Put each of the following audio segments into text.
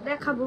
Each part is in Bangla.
দেখাবো।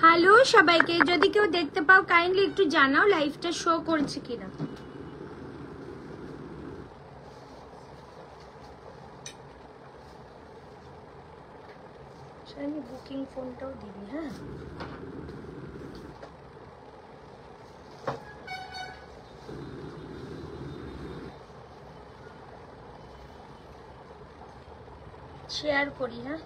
হ্যালো সবাইকে, যদি কেউ দেখতে পাও কাইন্ডলি একটু জানাও লাইভটা শো করছে কিনা। আমি বুকিং ফোনটাও দিবি। হ্যাঁ, শেয়ার করি। হ্যাঁ,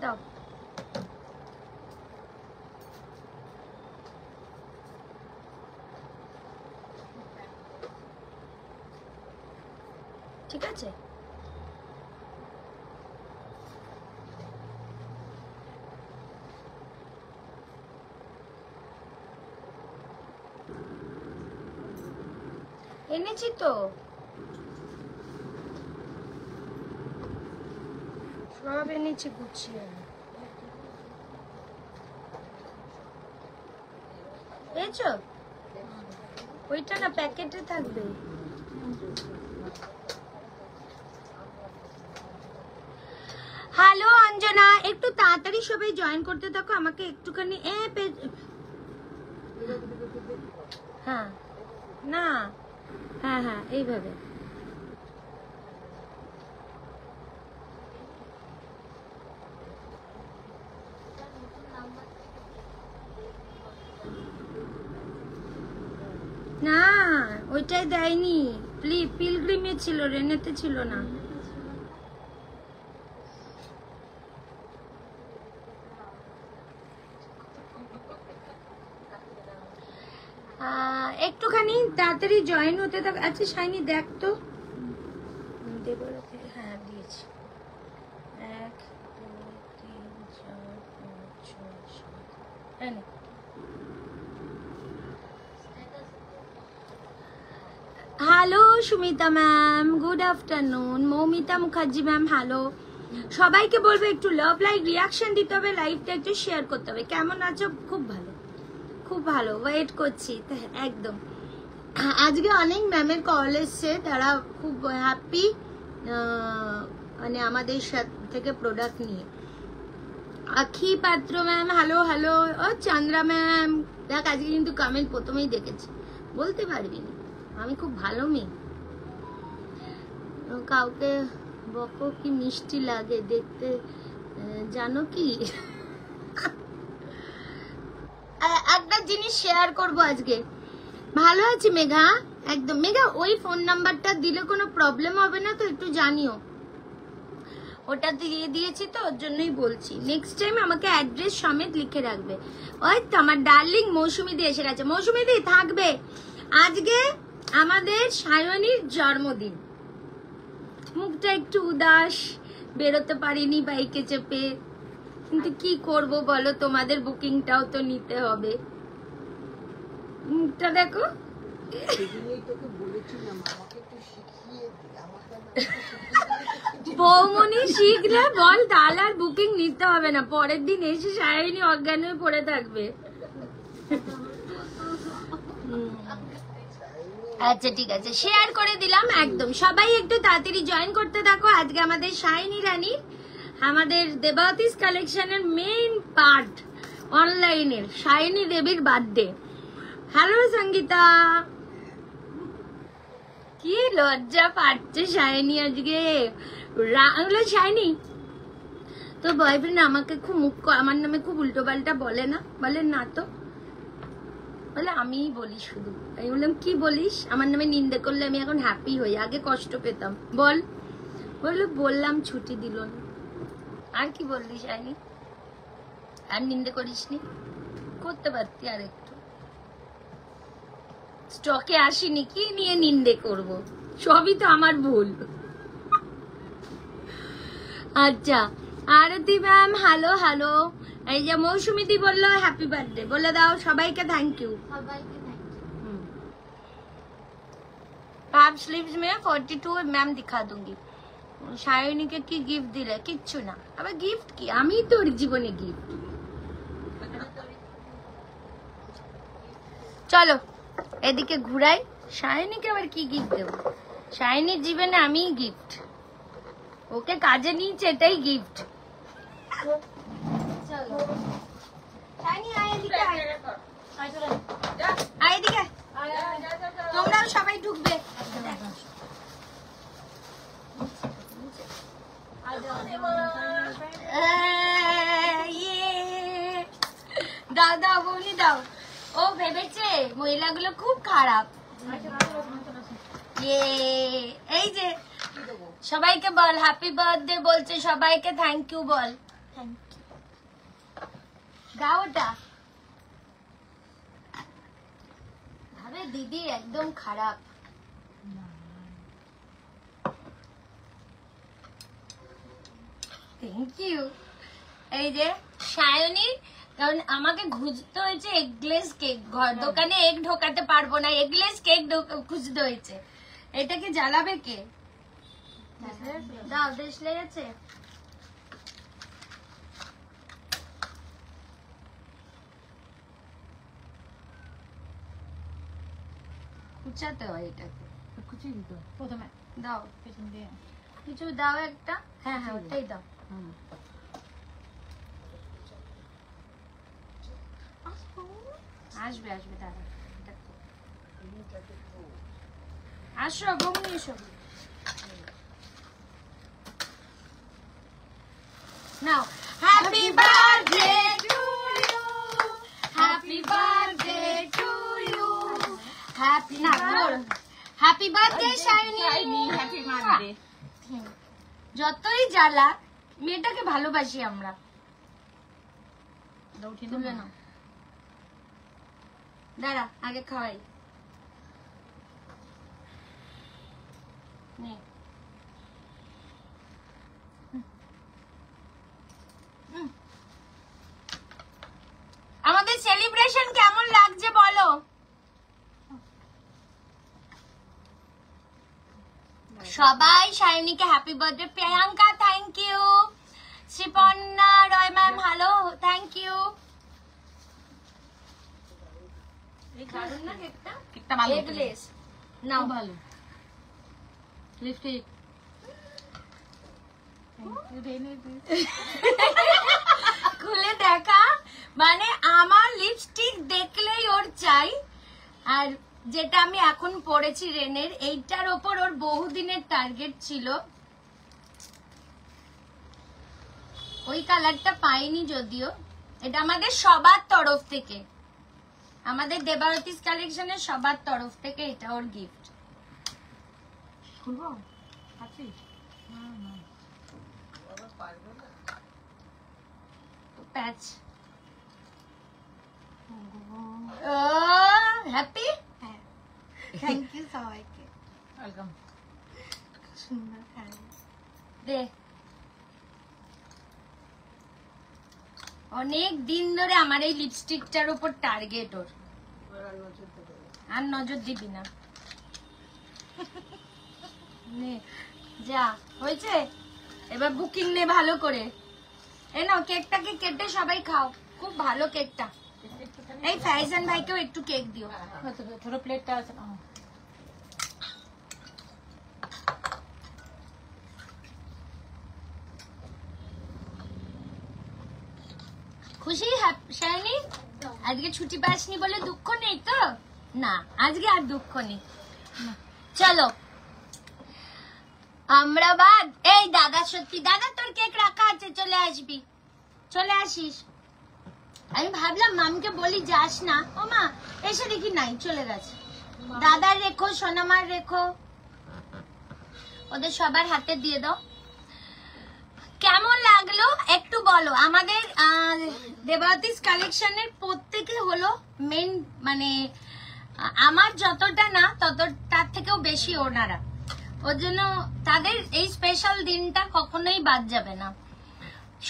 দাও। ঠিক আছে, এনেছি তো সব এনেছি গুছিয়ে। পেয়েছো? ওইটা না প্যাকেটে থাকবে। হ্যালো অঞ্জনা, একটু তাড়াতাড়ি সবাই জয়েন করতে থাকো, আমাকে একটুখানি হ্যাঁ না, হ্যাঁ হ্যাঁ এইভাবে। না ওইটাই দেয়নি, পিলগ্রিমে ছিল, রেনেতে ছিল না। একটুখানি তাড়াতাড়ি জয়েন হতে থাক। আচ্ছা শাইনি দেখ তো, হ্যাঁ দিয়েছি। 1 2 3 4 5 6 7। Hello Sumita ma'am, good afternoon. Moumita Mukherjee ma'am hello. সবাইকে বলবো একটু লাভ লাইক রিয়াকশন দিতে হবে, লাইভটা একটু শেয়ার করতে হবে। কেমন আছো? খুব ভালো, খুব ভালো, ওয়েট করছি একদম। আজকে অনেক ম্যামের কল এসছে, তারা খুব হ্যাপি মানে আমাদের থেকে প্রোডাক্ট নিয়ে। আখি পাত্র ম্যাম হ্যালো হ্যালো। ও চন্দ্রা ম্যাম, দেখ আজকে কিন্তু কমেন্ট প্রথমেই দেখেছি, বলতে পারবি না আমি খুব ভালো মেয়ে। কাউকে বকো কি মিষ্টি লাগে দেখতে, জানো কি? একটা জিনিস শেয়ার করবো আজকে। ভালো আছি মেঘা, একদম। মেঘা ওই ফোন নাম্বারটা দিলে কোনো প্রবলেম হবে না তো? একটু জানিও। ওটা দিয়ে দিয়েছি তো, ওর জন্যই বলছি। নেক্সট টাইম আমাকে অ্যাড্রেস সমেত লিখে রাখবে। ওই তো আমার ডার্লিং মৌসুমি দি এসে গেছে। মৌসুমি দি থাকবে আজকে আমাদের সায়নীর জন্মদিন। মুখটা একটু উদাস, বেরোতে পারিনি বাইকে চেপে, কিন্তু কি করব বলো, তোমাদের বুকিংটাও তো নিতে হবে। মুখটা দেখো। বৌমনি শিখলে বল, তাহলে আর বুকিং নিতে হবে না। পরের দিন এসে সায়নী অজ্ঞান হয়ে পড়ে থাকবে। আচ্ছা ঠিক আছে, শেয়ার করে দিলাম একদম। সবাই একটু তাড়াতাড়ি জয়েন করতে থাকো। আজকে আমাদের শাইনি রানী, আমাদের দেবাতিস কালেকশনের মেইন পার্ট অনলাইনের শাইনি দেবীর বার্থডে। হ্যালো সঙ্গীতা, কি লজ্জা পাচ্ছে শাইনি আজকে। শাইনি, তোর বয়ফ্রেন্ড আমাকে খুব আমার নামে খুব উল্টো পাল্টা বলে না? বলে না তো, বলে আমিই বলি শুধু। আমি বললাম কি বলিস? আমার নামে নিন্দে করলে আমি এখন হ্যাপি হই, আগে কষ্ট পেতাম। বল। বললো বললাম ছুটি দিল না। আর কি বললি শাইনি? আর নিন্দে করিসনি? করতে পারতি আর একটু। স্টকে আসিনি, কি নিয়ে নিন্দে করব? সবই তো আমার ভুল। আচ্ছা, আরতি ম্যাম হ্যালো হ্যালো। এই যে মৌসুমিদি বললো হ্যাপি বার্থডে, বলে দাও সবাইকে থ্যাংক ইউ। आप स्लीव्स में 42 मैम दिखा दूंगी। শায়নিকে কি গিফট দিলে? কিচ্ছু না। আবার গিফট কি? আমি তোর জীবনে গিফট। চলো এদিকে ঘুরাই। শায়নিকে আবার কি গিফট দেবো? শায়নির জীবনে আমি গিফট, ওকে কাজে নিয়েছে এটাই গিফট। চলো শায়নি আয় এদিকে, আয় এদিকে। তোমরাও সবাই ঢুকবে। দাও দাও বৌনি দাও। ও ভেবেছে মহিলাগুলো খুব খারাপ। এই যে সবাইকে বল হ্যাপি বার্থডে বলছে, সবাইকে থ্যাংক ইউ বল। গাও ওটা। ভাবে দিদি একদম খারাপ। Thank you. এই যে শায়নি, কারণ আমাকে খুঁজতে হয়েছে এগলেস কেক, ঘর দোকানে এগ ঢোকাতে পারবো না, এগলেস কেক খুঁজতে হয়েছে। এটাকে জ্বালাবে কে? দাও, দেশ লেগেছে। কুচাতে হয় এটাকে, কুচিয়ে দিতে প্রথমে। দাও পেছন দিয়ে কিছু দাও একটা। হ্যাঁ হ্যাঁ ওটাই দাও। আসবে আসবে, দাঁড়া। আসো বৌনি এসো। নাও happy birthday to you, happy birthday to you, happy না happy birthday Shiny, happy birthday. যতই জ্বালা, মেয়েটাকে ভালোবাসি আমরা। তুলে নাও, দাঁড়া আগে খাওয়াই। আমাদের সেলিব্রেশন কেমন লাগছে বলো? সবাই শাইনিকে happy birthday. Priyanka thank you. Shiponna Roy ma'am hello, thank you. দারুণ না কেকটা? কেকটা ভালো, এগলেস নাও ভালো। লিপস্টিক খুলে দেখা, মানে আমার লিপস্টিক দেখলেই ওর চাই। আর যেটা আমি এখন পরেছি রেনের, এইটার ওপর ওর বহুদিনের টার্গেট ছিল। ওই কালারটা পাইনি যদিও। এটা আমাদের সবার তরফ থেকে, আমাদের দেবারতিস কালেকশনের সবার তরফ থেকে এটা ওর গিফট। খুলবো প্যাচ। হ্যাপি, থ্যাংক ইউ সবাইকে, ওয়েলকাম। সুন্দর দে। অনেক দিন ধরে আমার এই লিপস্টিকটার উপর টার্গেট ওর। আর নজর দিবি না। যা হয়েছে, এবার বুকিং নে ভালো করে। এ নাও কেকটাকে কেটে সবাই খাও, খুব ভালো কেকটা। এই ফাইজান ভাইকেও একটু কেক দিও। ছোট প্লেটটা আছে না? খুশি শাইনি? আজকে ছুটি পাসনি বলে দুঃখ নেই তো? না, আজকে আর দুঃখ নেই। চলো আমরা বাদ। এই দাদা, সত্যি দাদা তোর কেক রাখা আছে, চলে আসবি, চলে আসিস। আমি ভাবলাম মামকে বলি যাস না, ও মা এসে দেখি নাই, চলে গেছে। দাদার রেখো, সোনামার রেখো, ওদের সবার হাতে দিয়ে দাও। কেমন লাগলো একটু বলো। আমাদের দেবাতিস কালেকশনের প্রত্যেকে হলো মেন, মানে আমার যতটা না তত তার থেকেও বেশি ওনারা, ওর জন্য তাদের এই স্পেশাল দিনটা কখনোই বাদ যাবে না।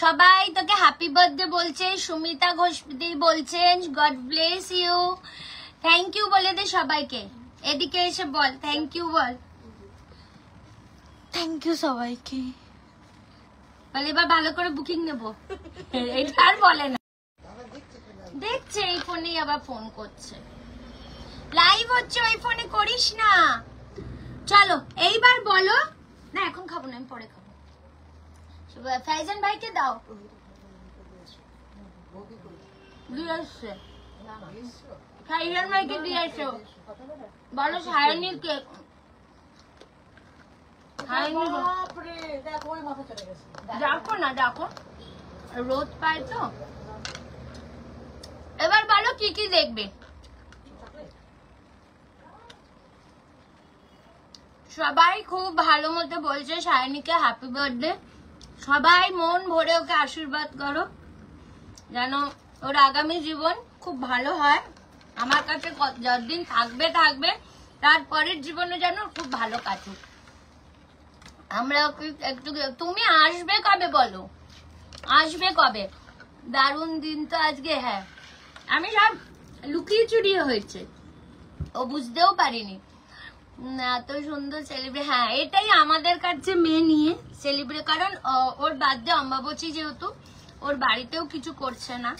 সবাই তোকে হ্যাপি বার্থডে বলছে, সুমিতা ঘোষদি বলছেন God bless you, thank you বলে দে সবাইকে। এদিকে এসে বল থ্যাংক ইউ, বল থ্যাংক ইউ সবাইকে। বলে এবার ভালো করে বুকিং নেবো, এটা আর বলে না। দেখছে এই ফোনেই আবার ফোন করছে, লাইভ হচ্ছে ওই ফোনে করিস না। চলো এইবার বলো। না এখন খাবো না, আমি পরে খাবো। ফাইজান ভাইকে দাও, দিয়ে আসছে। ফাইজান ভাইকে দিয়ে আসো, বলো সায়নীর কেক। ডাকো না, ডাকো, রোদ পায় তো। এবার বলো কি কি দেখবে। সবাই খুব ভালো মতো বলছে সায়নীকে হ্যাপি বার্থডে। সবাই মন ভরে ওকে আশীর্বাদ করো যেন ওর আগামী জীবন খুব ভালো হয়। আমার কাছে যতদিন থাকবে থাকবে, তারপরের জীবনে যেন খুব ভালো কাটুক। আমরা একটু, তুমি আসবে কবে বলো, আসবে কবে? দারুণ দিন তো আজকে। হ্যাঁ আমি সব লুকিয়ে চুরিয়ে হয়েছে, ও বুঝতেও পারিনি। এত সুন্দর সেলিব্রেট, হ্যাঁ এটাই আমাদের কাছে মেয়ে নিয়ে সেলিব্রেট, কারণ ওর বার্থডে অম্বাবচী যেহেতু, ওর বাড়িতেও কিছু করছে না,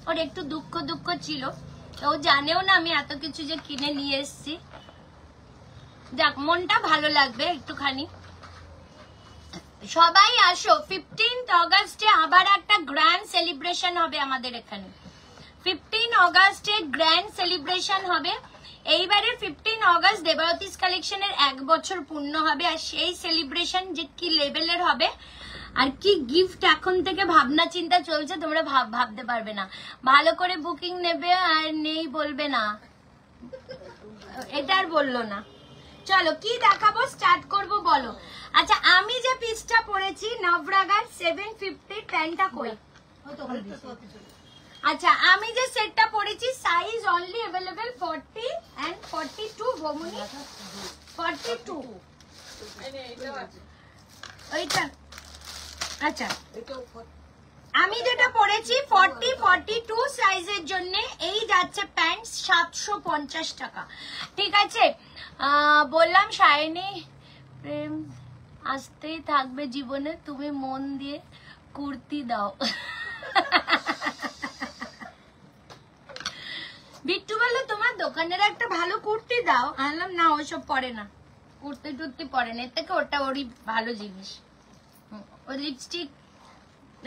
ওর একটু দুঃখ দুঃখ ছিল, ও জানেও না আমি এত কিছু যে কিনে নিয়ে এসছি। যাক মনটা ভালো লাগবে একটুখানি। সবাই আসো, 15 অগাস্টে আবার একটা গ্র্যান্ড সেলিব্রেশন হবে আমাদের এখানে। 15 অগাস্টে গ্র্যান্ড সেলিব্রেশন হবে। এইবারে 15 অগাস্ট দেবায়তিস কালেকশনের 1 বছর পূর্ণ হবে, আর সেই সেলিব্রেশন যে কি লেভেলের হবে আর কি গিফট এখন থেকে ভাবনা চিন্তা চলছে তোমরা ভাবতে পারবে না। ভালো করে বুকিং নেবে আর নেই বলবে না, এটা আর বললো না। চলো কি দেখাবো, স্টার্ট করব বলো। আচ্ছা আমি যে পিসটা পরেছি নবরাগার 750 প্যান্টটা কই? আচ্ছা আমি যে সেটটা পরেছি সাইজ অনলি अवेलेबल 40 এন্ড 42 ভমনি 42 ওইটা। আচ্ছা আমি যেটা পরেছি 40 42 সাইজের জন্য এই যাচ্ছে প্যান্ট 750 টাকা। ঠিক আছে বললাম সায়নী প্রেম আসতেই থাকবে জীবনে, তুমি মন দিয়ে কুর্তি দাও। বিট্টু বললো তোমার দোকানের একটা ভালো কুর্তি দাও। আনলাম না ওইসব পরে না, কুর্তি টুর্তি পরে না, এর থেকে ওটা ওরই ভালো জিনিস। ও লিপস্টিক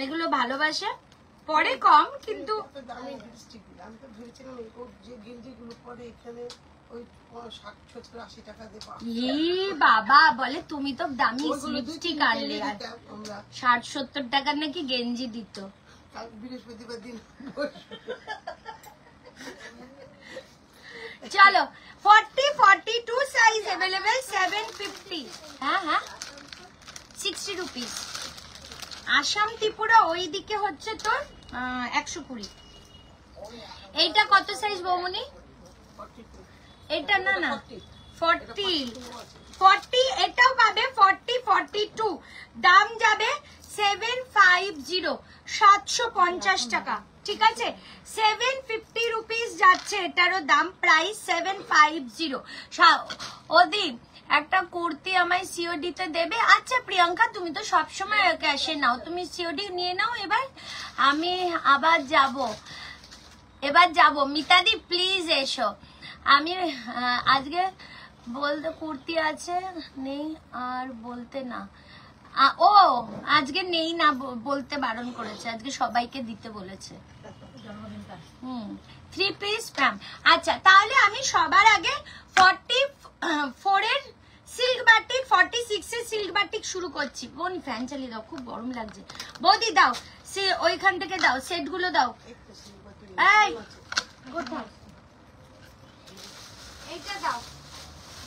এগুলো ভালোবাসে, পরে কম কিন্তু বাবা বলে তুমি তো দামি লিপস্টিক আনলে, 60-70 টাকার নাকি গেঞ্জি দিত। বৃহস্পতিবার দিন চলো 40-42 সাইজ अवेलेबल 750। হ্যাঁ হ্যাঁ 60 রুপিস। আসাম ত্রিপুরা ওই দিকে হচ্ছে তোর 120। এইটা কত সাইজ বৌমনি? এটা না না 40 এটাও পাবে 40-42, দাম যাবে 750 750 টাকা। ঠিক আছে 750 রুপিস যাচ্ছে এটারও দাম, প্রাইস 750। ওদি একটা কুর্তি আমায় সিওডি তে দেবে? আচ্ছা প্রিয়াঙ্কা তুমি তো সবসময় ক্যাশে নাও, তুমি সিওডি নিয়ে নাও, এবার আমি আবার যাব। এবার যাব। মিতাদি প্লিজ এসো। আমি আজকে বলতে কুর্তি আছে নেই আর বলতে না, ও আজকে নেই না বলতে বারণ করেছে, আজকে সবাইকে দিতে বলেছে। 3 পিস ম্যাম। আচ্ছা তাহলে আমি সবার আগে 44 এর সিল্ক বাটিক, 46 এর সিল্ক বাটিক শুরু করছি। বোন ফ্যান চালিয়ে দাও, খুব গরম লাগছে। বৌদি দাও, সে ওইখান থেকে দাও, সেট গুলো দাও। এই কোথায়? এইটা দাও,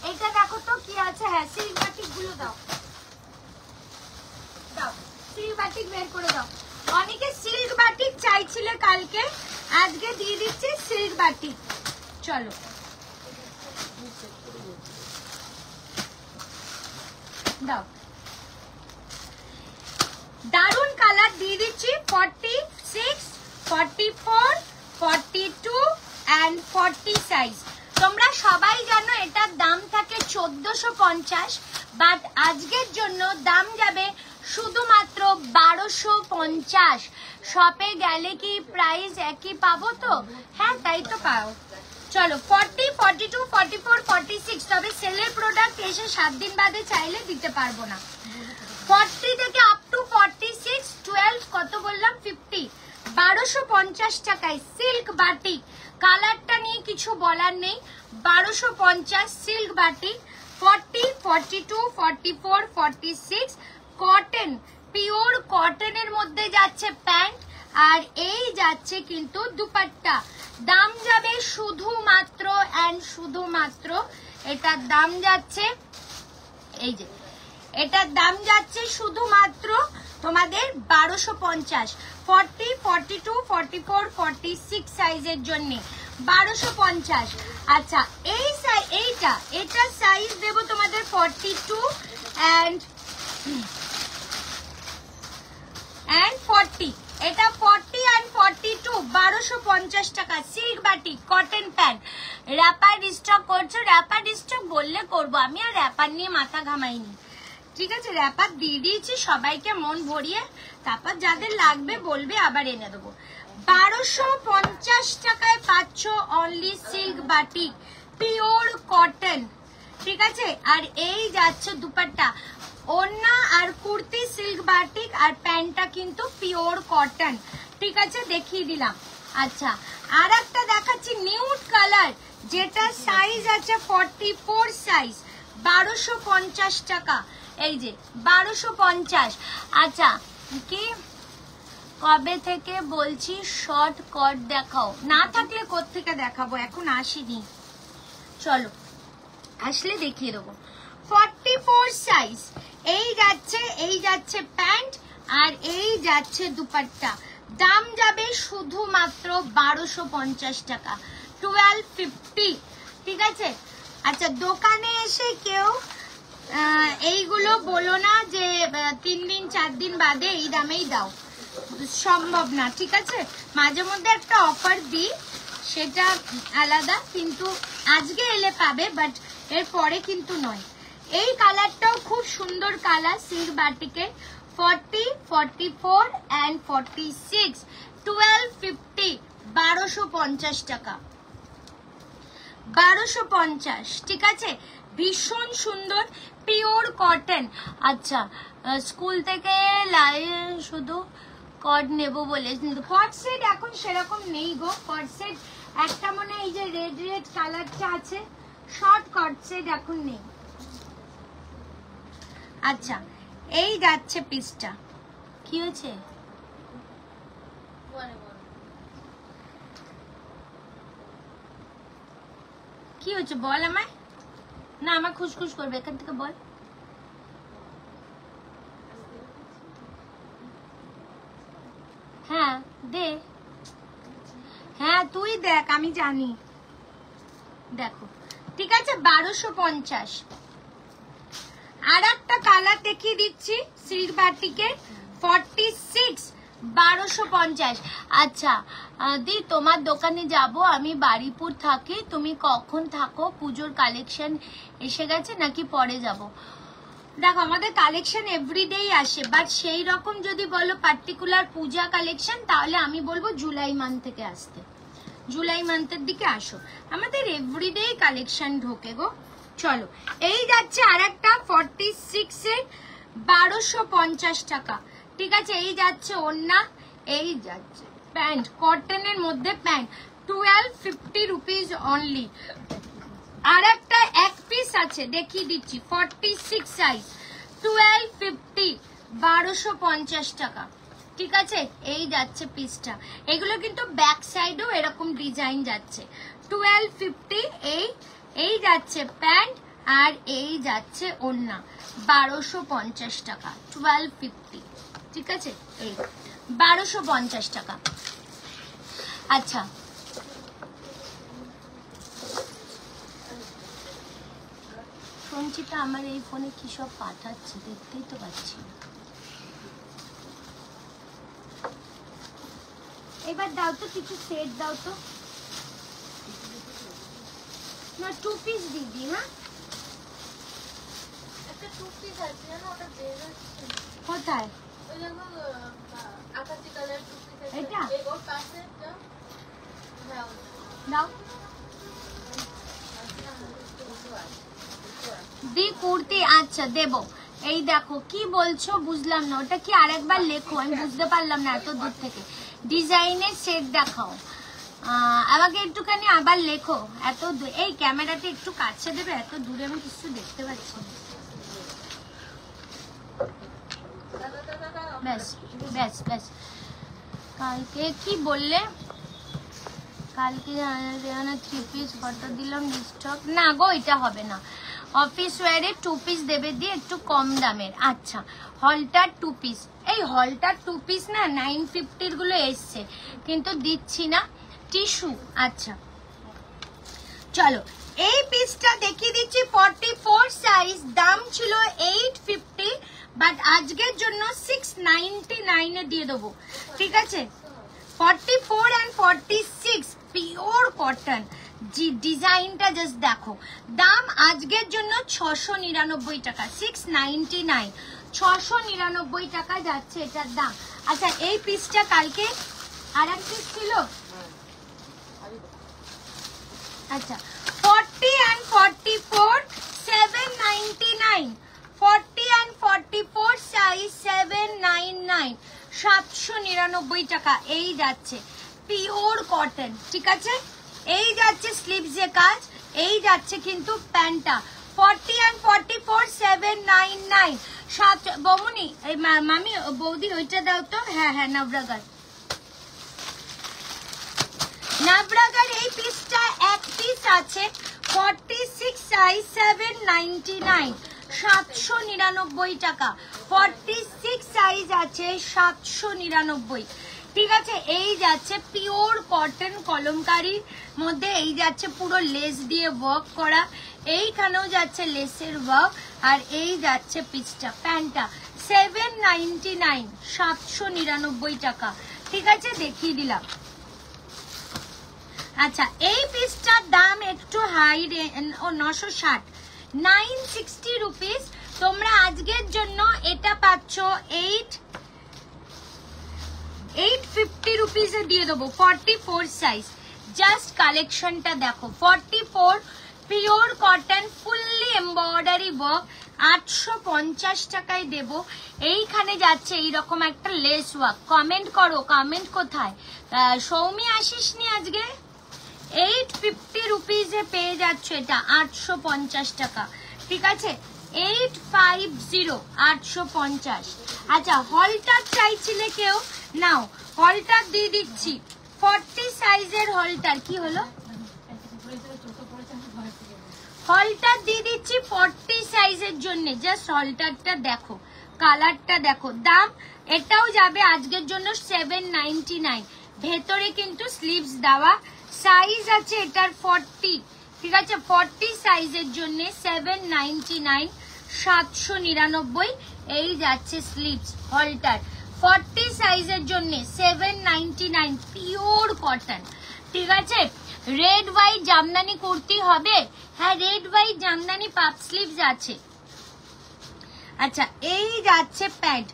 এইটা দেখো তো কি আছে। হ্যাঁ সিল্ক বাটিক গুলো দাও, দাও সিল্ক বাটিক বের করে দাও। অনেকে সিল্ক বাটিক চাইছিলে কালকে, আজকে দিয়ে দিচ্ছি সিল্ক বাটিক। চলো দাও, দারুন কালার দিয়ে দিচ্ছি। 46, 44, 42 and 40 সাইজ। তোমরা সবাই জানো এটার দাম থাকে 1450, বাট আজকের জন্য দাম যাবে শুধুমাত্র 1250। শপে গেলে কি প্রাইস একই পাবো তো? হ্যাঁ তাই তো পাও। চলো 40, 42, 44, 46। তবে সেলের প্রোডাক্ট এসে 7 দিন বাদে চাইলে দিতে পারবো না। 40 থেকে আপ টু 46, 12 কত বললাম 50, 1250 টাকায় সিল্ক বাটিক। কালারটা নিয়ে কিছু বলার নেই, 1250 সিল্ক বাটিক। 40, 42, 44, 46 কটন, পিওর কটনের মধ্যে যাচ্ছে প্যান্ট, আর এই যাচ্ছে কিন্তু দুপাট্টা। দাম যাবে শুধুমাত্র এন্ড শুধুমাত্র, এটার দাম যাচ্ছে, এই যে এটার দাম যাচ্ছে শুধুমাত্র তোমাদের 1250। 40, 42, 44, 46 সাইজের জন্য 1250। আচ্ছা এইটা সাইজ দেব তোমাদের 42 and 40। এটা 40 and 42, 1250 টাকা। Silk batik cotton pant. Wrapper stock করছো? র্যাপার স্টক বললে করবো, আমি আর র্যাপার নিয়ে মাথা ঘামাইনি। ঠিক আছে, র্যাপার দিয়ে দিয়েছি সবাইকে মন ভরিয়ে, তারপর যাদের লাগবে বলবে, আবার এনে দেবো। 1250 টাকায় পাচ্ছ only silk batik, pure cotton. ঠিক আছে, আর এই যাচ্ছে দুপাট্টা, ওড়না আর কুর্তি সিল্ক বাটিক, আর প্যান্টটা কিন্তু পিওর কটন। ঠিক আছে, দেখিয়ে দিলাম। আচ্ছা আর একটা দেখাচ্ছি নিউড কালার, যেটা সাইজ আছে 44 সাইজ, 1250 টাকা। এই যে 1250। আচ্ছা কি কবে থেকে বলছি শর্ট কট দেখাও, না থাকলে কোত্থেকে দেখাবো, এখন আসিনি। চলো আসলে দেখিয়ে দেবো। 44 সাইজ, এই যাচ্ছে প্যান্ট, আর এই যাচ্ছে দুপাট্টা। দাম যাবে শুধুমাত্র 1250 টাকা, 1250। ঠিক আছে। আচ্ছা দোকানে এসে কেউ এইগুলো বলো না যে 3 দিন 4 দিন বাদে এই দামেই দাও, সম্ভব না। ঠিক আছে, মাঝে মধ্যে একটা অফার দিই, সেটা আলাদা, কিন্তু আজকে এলে পাবে, বাট এর পরে কিন্তু নয়। এই কালারটাও খুব সুন্দর কালার সিল্ক বাটিকের। 40, 44 and 46, 1250, 1250 টাকা, 1250। ঠিক আছে, ভীষণ সুন্দর পিওর কটন। আচ্ছা স্কুল থেকে শুধু কট নেব বলে, কট সেট এখন সেরকম নেই গো। কট সেট একটা মনে এই যে রেড কালারটা আছে, শর্ট কট সেট এখন নেই। আচ্ছা এই যাচ্ছে পিসটা, কি হয়েছে? কি হচ্ছে বল আমায়, না আমার খুশখুশ করবে, এখান থেকে বল। হ্যাঁ দে, হ্যাঁ তুই দেখ, আমি জানি। দেখো ঠিক আছে, 1250। আর একটা কালার দেখিয়ে দিচ্ছি সিল্ক বাটিকের, 46, 1250। আচ্ছা দি তোমার দোকানে যাব, আমি বাড়িপুর থাকি, তুমি কখন থাকো? পুজোর কালেকশন এসে গেছে নাকি পরে যাব? দেখো আমাদের কালেকশন এভরিডেই আসে, বাট সেই রকম যদি বলো পার্টিকুলার পূজা কালেকশন, তাহলে আমি বলবো জুলাই মান্থ থেকে আসতে। জুলাই মান্থের দিকে আসো, আমাদের এভরিডে কালেকশন ঢোকে গো। চলো এই যাচ্ছে আর একটা 46 এর 1250 টাকা, ঠিক আছে। এই যাচ্ছে ওড়না, এই যাচ্ছে প্যান্ট, কটনের মধ্যে প্যান্ট, 1250 রুপিস অনলি। আর একটা এক পিস আছে দেখিয়ে দিচ্ছি, 46 সাইজ, 1250, 1250 টাকা, ঠিক আছে। এই যাচ্ছে পিসটা, এগুলো কিন্তু ব্যাক সাইডেও এরকম ডিজাইন যাচ্ছে, 1250। এই যাচ্ছে প্যান্ট আর এই যাচ্ছে ওড়না, 1250 টাকা, 1250, ঠিক আছে। এই 1250 টাকা। আচ্ছা সঞ্চিতা আমার এই ফোনে কি সব পাঠাচ্ছে দেখতেই তো পাচ্ছি। এবার দাও তো কিছু সেট দাও তো, না 2 পিস দিদি। হ্যাঁ একটা 2 পিস আছে জানো, ওটা বের হচ্ছে কোথায়? ওই দেখো আকাশি কালার 2 পিস আছে, এটা এই ওর পাশে দাও। হ্যাঁ দাও দি কুর্তি, আচ্ছা দেবো। এই দেখো কি বলছো বুঝলাম না, ওটা কি আরেকবার লেখো, আমি বুঝতে পারলাম না এত দূর থেকে। ডিজাইনের সেট দেখাও, আমাকে একটুখানি আবার লেখো। এত এই ক্যামেরাটা একটু কাছে দেবে, এত দূরে আমি কিছু দেখতে পাচ্ছি না। ব্যাস ব্যাস ব্যাস। কালকে কি বললে? কালকে 3 পিস ফটো দিলাম স্টক, না গো এটা হবে না। অফিস ওয়ারে 2 পিস দেবে দিয়ে একটু কম দামের। আচ্ছা হলটার 2 পিস, এই হলটার 2 পিস না 950 গুলো এসছে কিন্তু দিচ্ছি না। টিস্যু, আচ্ছা চলো এই পিসটা দেখিয়ে দিচ্ছি, 44 সাইজ, দাম ছিল 850, বাট আজকের জন্য 699 এ দিয়ে দেবো, ঠিক আছে। 44 and 46 পিওর কটন, ডিজাইনটা জাস্ট দেখো। দাম আজকের জন্য 699 টাকা, 699, 699 টাকা যাচ্ছে এটার দাম। আচ্ছা এই পিসটা কালকে আর এক পিস ছিল, আচ্ছা 40 and 44 799, 40 and 44 সাইজ 799, 799 টাকা। এই যাচ্ছে পিওর কটন, ঠিক আছে। এই যাচ্ছে স্লিভস এর কাজ, এই যাচ্ছে কিন্তু প্যান্টটা, 40 and 44 799। বমুনি মামি বৌদি ওইটা দাও তো। হ্যাঁ হ্যাঁ নবরাগার, নাবরাগার এই পিসটা এক পিস আছে, 46 সাইজ 799, 799 টাকা, 46 সাইজ আছে 799, ঠিক আছে। এই যাচ্ছে পিওর কটন কলমকারীর মধ্যে, এই যাচ্ছে পুরো লেস দিয়ে ওয়ার্ক করা, এইখানেও যাচ্ছে লেসের ওয়ার্ক, আর এই যাচ্ছে পিসটা প্যান্টটা 799, 799 টাকা, ঠিক আছে দেখিয়ে দিলাম। আচ্ছা এই পিসটার দাম একটু হাই, 960, 960 রুপিস। তোমরা আজকের জন্য এটা পাচ্ছ 850 রুপিসে দিয়ে দেবো, 44 সাইজ। জাস্ট কালেকশনটা দেখো, 44 pure cotton fully embroidery work, 850 টাকায় দেব। এইখানে যাচ্ছে এইরকম একটা লেস ওয়ার্ক। কমেন্ট করো, কমেন্ট কোথায়? সৌমি আসিসনি আজকে? 850 রুপিসে পেয়ে যাচ্ছ এটা, 850 টাকা, ঠিক আছে। 850, 850। আচ্ছা হলটার চাইছিলে কেউ, নাও হলটার দিয়ে দিচ্ছি, 40 সাইজের হলটার। কি হলো? হলটার দিয়ে দিচ্ছি 40 সাইজের জন্য, জাস্ট হলটারটা দেখো, কালারটা দেখো। দাম এটাও যাবে আজকের জন্য 799, ভেতরে কিন্তু স্লিভস দেওয়া, সাইজ আছে এটার 40, ঠিক আছে। 40 সাইজের জন্য 799, 799। এই যাচ্ছে স্লিভস হলটার, 40 সাইজের জন্য 799, পিওর কটন, ঠিক আছে। রেড হোয়াইট জামদানি কুর্তি হবে, হ্যাঁ রেড হোয়াইট জামদানি পাপ স্লিভস আছে। আচ্ছা এই যাচ্ছে প্যান্ট,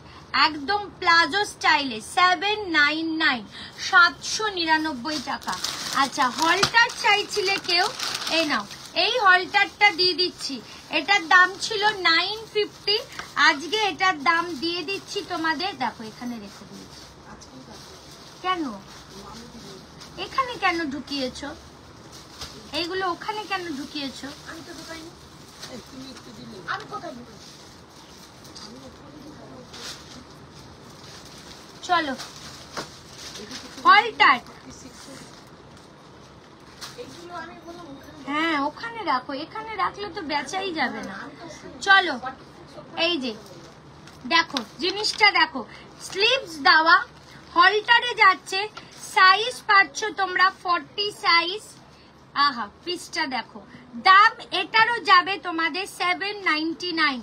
একদম প্লাজো স্টাইলে 799 799 টাকা। আচ্ছা হলটার চাইছিলে কেউ, এই নাও এই হলটারটা দিয়ে দিচ্ছি। এটার দাম ছিল 950, আজকে এটার দাম দিয়ে দিচ্ছি তোমাদের। দেখো এখানে রেখে দিয়েছি। কেন এখানে কেন ঢুকিয়েছো? এইগুলো ওখানে কেন ঢুকিয়েছো? আমি তো ঢুকাইনি। আমি কোথায় ঢুকাই? চলো হলটার, হ্যাঁ ওখানে রাখো, এখানে রাখলে তো বেচাই যাবে না। চলো এই যে দেখো জিনিসটা দেখো, স্লিভস দেওয়া, হলটারে যাচ্ছে, সাইজ পাচ্ছ তোমরা 40 সাইজ। আহা পিসটা দেখো, দাম এটারও যাবে তোমাদের 799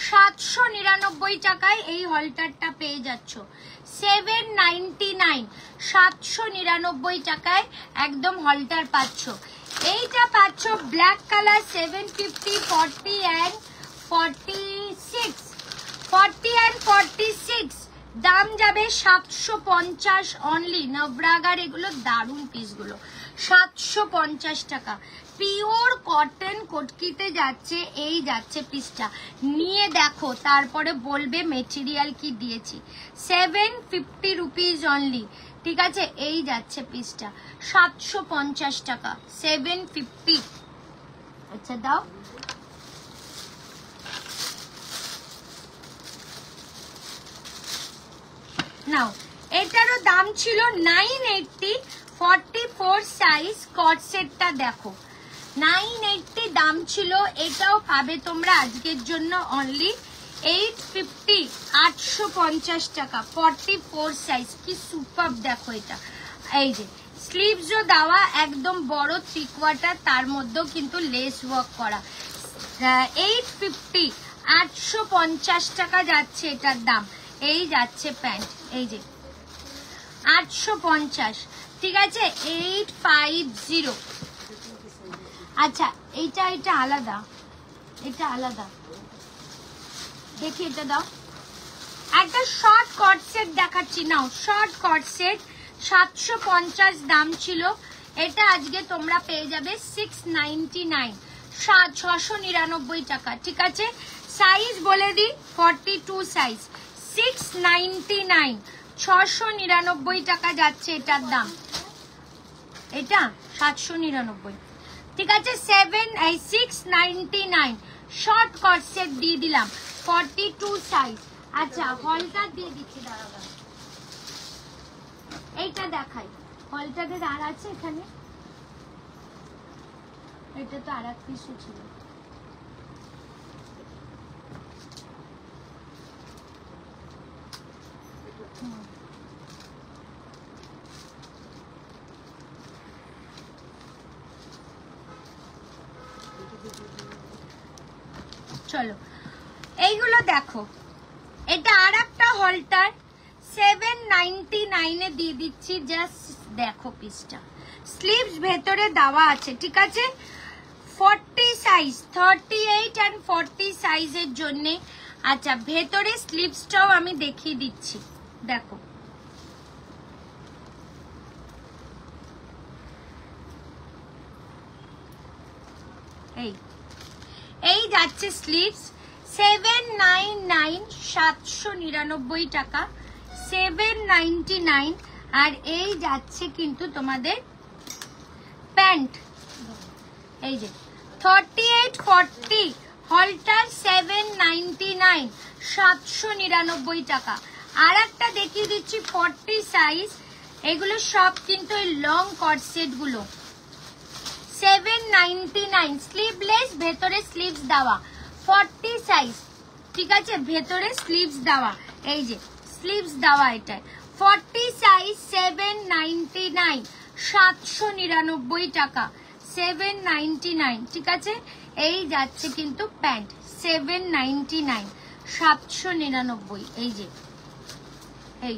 799 টাকায় এই হলটারটা পেয়ে যাচ্ছ। 799 799 টাকায় একদম হলটার পাচ্ছ। এইটা পাচ্ছ ব্ল্যাক কালার 750 40 and 46 40 and 46, দাম যাবে 750 অনলি। নবরাগার এগুলো দারুন পিসগুলো, 750 টাকা। পিওর কটন কটকিতে যাচ্ছে, এই যাচ্ছে পিসটা, নিয়ে দেখো তারপরে বলবে মেটেরিয়াল কি দিয়েছি। 750 রুপিস অনলি, ঠিক আছে? এই যাচ্ছে পিসটা 750 টাকা, 750। আচ্ছা দাও, নাও এটারও দাম ছিল 980, 44 সাইজ কট সেটটা দেখো 980 দাম ছিল। এটাও পাবে তোমরা আজকের জন্য অনলি 850, 850 টাকা, 44 সাইজ। কি সুপার দেখো এটা। এই যে স্লিভসও দেওয়া, একদম বড় 3/4, তার মধ্যেও কিন্তু লেস ওয়ার্ক করা। 850, 850 টাকা যাচ্ছে এটার দাম। এই যাচ্ছে প্যান্ট, এই যে 850, ঠিক আছে? 850। আচ্ছা এইটা এটা আলাদা, এটা আলাদা, দেখি এটা দাও। একটা শর্ট কট সেট দেখাচ্ছি, নাও শর্ট কট সেট 750 দাম ছিল, এটা আজকে তোমরা পেয়ে যাবে 699 699 টাকা, ঠিক আছে? সাইজ বলে দিই 42 সাইজ, 699 699 টাকা যাচ্ছে এটার দাম। এটা 799, ঠিক আছে? 699 শর্ট কট সেট দিয়ে দিলাম 42 সাইজ। আচ্ছা হলটা দিয়ে দিচ্ছি, দাঁড়াও এইটা দেখাই। হলটাদের আর আছে এখানে, এটা তো আর এক পিসও ছিল। চলো এইগুলো দেখো, এটা আর একটা হলটার 799 এ দিয়ে দিচ্ছি। জাস্ট দেখো পিসটা, স্লিভস ভেতরে দেওয়া আছে, ঠিক আছে? 40 সাইজ, 38 and 40 সাইজের জন্য। আচ্ছা ভেতরে স্লিভসটাও আমি দেখিয়ে দিচ্ছি, দেখো এই যাচ্ছে স্লিভস 799 799 টাকা, 799। আর এই যাচ্ছে কিন্তু তোমাদের প্যান্ট, এই যে 38 40 হলটার 799 799 টাকা। আর একটা দেখিয়ে দিচ্ছি 40 সাইজ, এগুলো সব কিন্তু লং কট সেট গুলো 799, স্লিভলেস, ভেতরে স্লিভস দেওয়া, 40 সাইজ, ঠিক আছে? ভেতরে স্লিভস দেওয়া, এই যে স্লিভস দেওয়া, এটা 40 সাইজ 799 799 টাকা, 799, ঠিক আছে? এই যাচ্ছে কিন্তু প্যান্ট 799 799, এই যে এই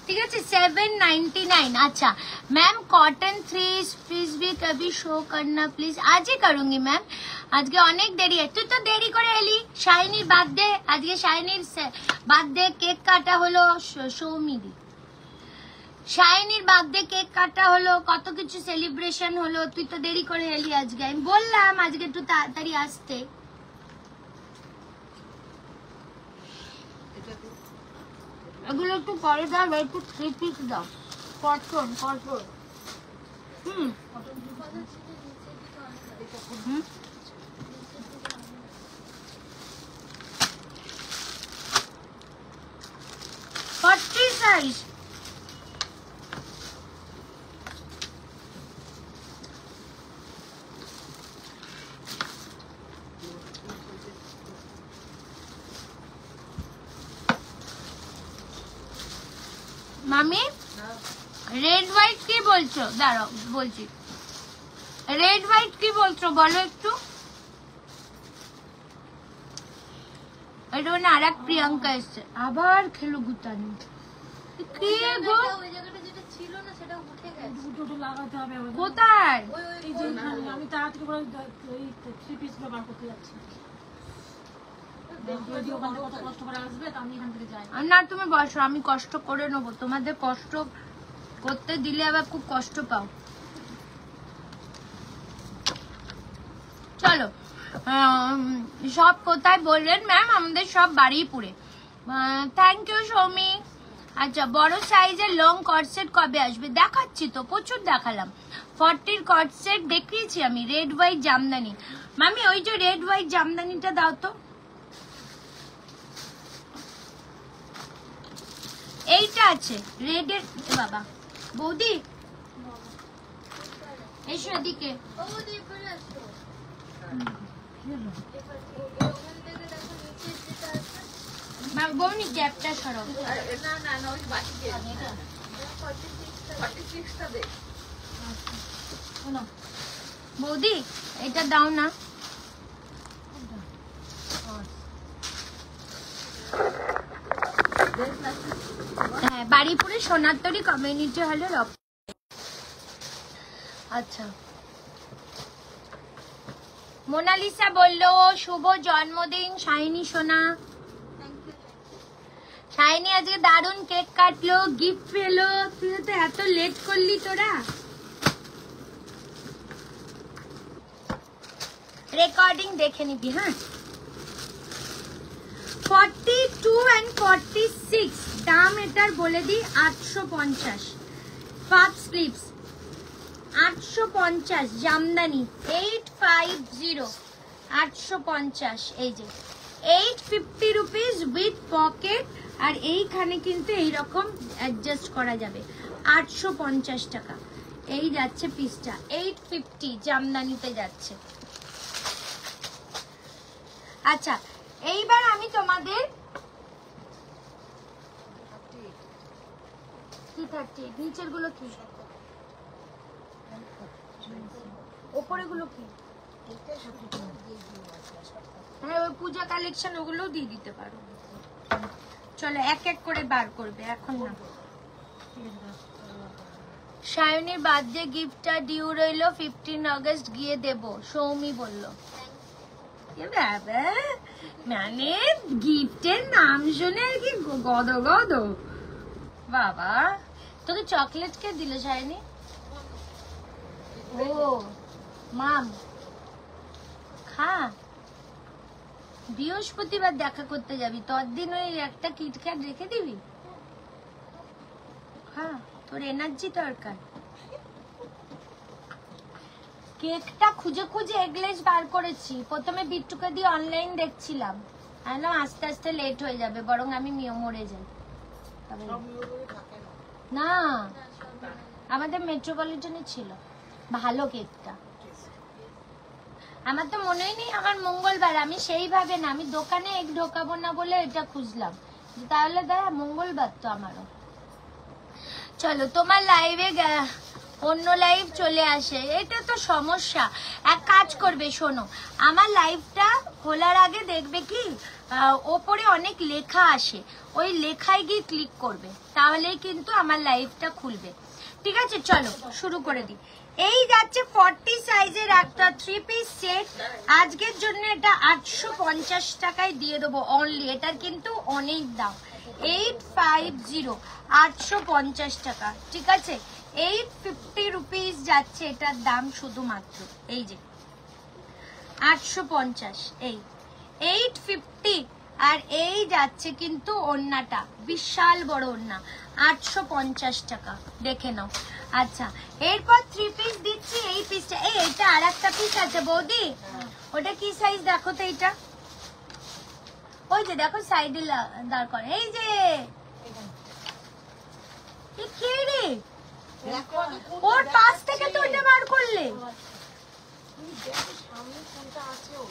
ঠিক আছে 799। আচ্ছা ম্যাম কটন 3 পিস भी कभी शो करना प्लीज। আজই করুঙ্গি ম্যাম, আজকে অনেক দেরি আছে। তুই তো দেরি করে এলি। শাইনির বার্থডে আজকে, শাইনির বার্থডে কেক কাটা হলো। সৌমিদি শাইনির বার্থডে কেক কাটা হলো, কত কিছু সেলিব্রেশন হলো, তুই তো দেরি করে এলি আজকে। আমি বললাম আজকে একটু তাড়াতাড়ি আসতে। এগুলো একটু পরে দাও, একটু 3 পিস দাও। কটন কটন হুম 40 সাইজ। মামি রেড হোয়াইট কি বলছো? দাঁড়াও বলছি। রেড হোয়াইট কি বলছো বলো একটু। এটা মানে আর এক প্রিয়াঙ্কা এসছে, আবার খেলো গুতানি। কি গো ওই জায়গাটা যেটা ছিল না সেটা উঠে গেছে। দুটো লাগাতে হবে আবার। কোথায়? এই যে এখানে আমি তাড়াতাড়ি করে ওই 3 পিস ব্যবহার করতে যাচ্ছি। যদি ওখান থেকে কত কষ্ট করে আসবে তা আমি এখান থেকে যাই। না তুমি বসো, আমি কষ্ট করে নেবো। তোমাদের কষ্ট করতে দিলে আবার খুব কষ্ট পাও। চলো সব কোথায় বললেন ম্যাম? আমাদের সব বারুইপুরে। Thank you Soumi. আচ্ছা বড় সাইজের লং কটসেট কবে আসবে? দেখাচ্ছি তো, প্রচুর দেখালাম। 40 কটসেট দেখিয়েছি আমি। Red white Jamdani. মামি ওই যে রেড হোয়াইট জামদানিটা দাও তো। এইটা আছে রেড এর। বাবা বৌদি এসো এদিকে। ও দেখে আসো। কি হলো? ওখান থেকে দেখো নিচে যেটা আছে। বৌনি গ্যাপটা সরাও। না না না ওই বাকি যে 46 টা দে। শোনো বৌদি এটা দাও না। হ্যাঁ বারুইপুরে সোনারতরী কমিউনিটি হলের। আচ্ছা মোনালিসা বললো শুভ জন্মদিন শাইনি সোনা। শাইনি আজকে দারুণ কেক কাটলো, গিফট পেলো। তুই তো এত লেট করলি তোরা। রেকর্ডিং দেখে নিবি। হ্যাঁ 42 and 46 দাম এটার বলে দিই 850। পাঁচ স্লিপস 850 জামদানি 850 850। এই যে 850 রুপিস উইথ পকেট। আর এইখানে কিন্তু এইরকম অ্যাডজাস্ট করা যাবে। 850 টাকা এই যাচ্ছে পিসটা। 850 জামদানিতে যাচ্ছে। আচ্ছা এইবার আমি তোমাদের কি 38 নিচের গুলো কি, ওপরে গুলো কি? হ্যাঁ ওই পূজা কালেকশন ওগুলো দিয়ে দিতে পারো। চলো এক এক করে বার করবে এখন না। সায়নীর বার্থডে গিফটটা ডিউ রইল 15 আগস্ট গিয়ে দেব, সৌমি বলল। বাবা মানে গিফটের নাম শুনে আর কি গদ গদ। বাবা তোকে চকলেট কে দিল সায়নী? ও মাম খা, বৃহস্পতিবার দেখা করতে যাবি, তোর দিন ওই একটা কিটক্যাট রেখে দিবি। হ্যাঁ তোর এনার্জি দরকার। কেকটা খুঁজে খুঁজে এগলেস বার করেছি। প্রথমে বিট্টুকে দিয়ে অনলাইন দেখছিলাম, আনলাম আস্তে আস্তে লেট হয়ে যাবে, বরং আমি মরে যাই। না আমাদের মেট্রোপলিটনে ছিল ভালো কেকটা। আমার তো মনেই নেই আমার মঙ্গলবার, আমি সেইভাবে না, আমি দোকানে এক ঢোকাবো না বলে এটা খুঁজলাম, তাহলে দাঁড়া মঙ্গলবার তো আমারও। চলো তোমার লাইভে অন্য লাইভ চলে আসে, এটা তো সমস্যা। এক কাজ করবে, শোনো, আমার লাইভটা খোলার আগে দেখবে কি ওপরে অনেক লেখা আসে, ওই লেখায় গিয়ে ক্লিক করবে, তাহলেই কিন্তু আমার লাইভটা খুলবে। ঠিক আছে, চলো শুরু করে দিই। এই যাচ্ছে 40 সাইজের একটা 3 পিস সেট। আজকের জন্য এটা 850 টাকায় দিয়ে দেবো অনলি। এটার কিন্তু অনেক দাম, 850, 850 টাকা। ঠিক আছে, 850 রুপিস যাচ্ছে এটার দাম শুধুমাত্র। এই যে 850, এই 850। আর এই যাচ্ছে কিন্তু ওড়নাটা, বিশাল বড় ওড়না, 850 টাকা, দেখে নাও। আচ্ছা, এরপর 3 পিস দিচ্ছি। এই পিসটা, এইটা আর একটা পিস আছে বৌদি, ওটা কি সাইজ দেখো তো। এইটা ওই যে দেখো সাইডে দাঁড় করে, এই যে কে রে, ওর পাশ থেকে তো ওইটা বার করলে। সামনে কোনটা আছে ও?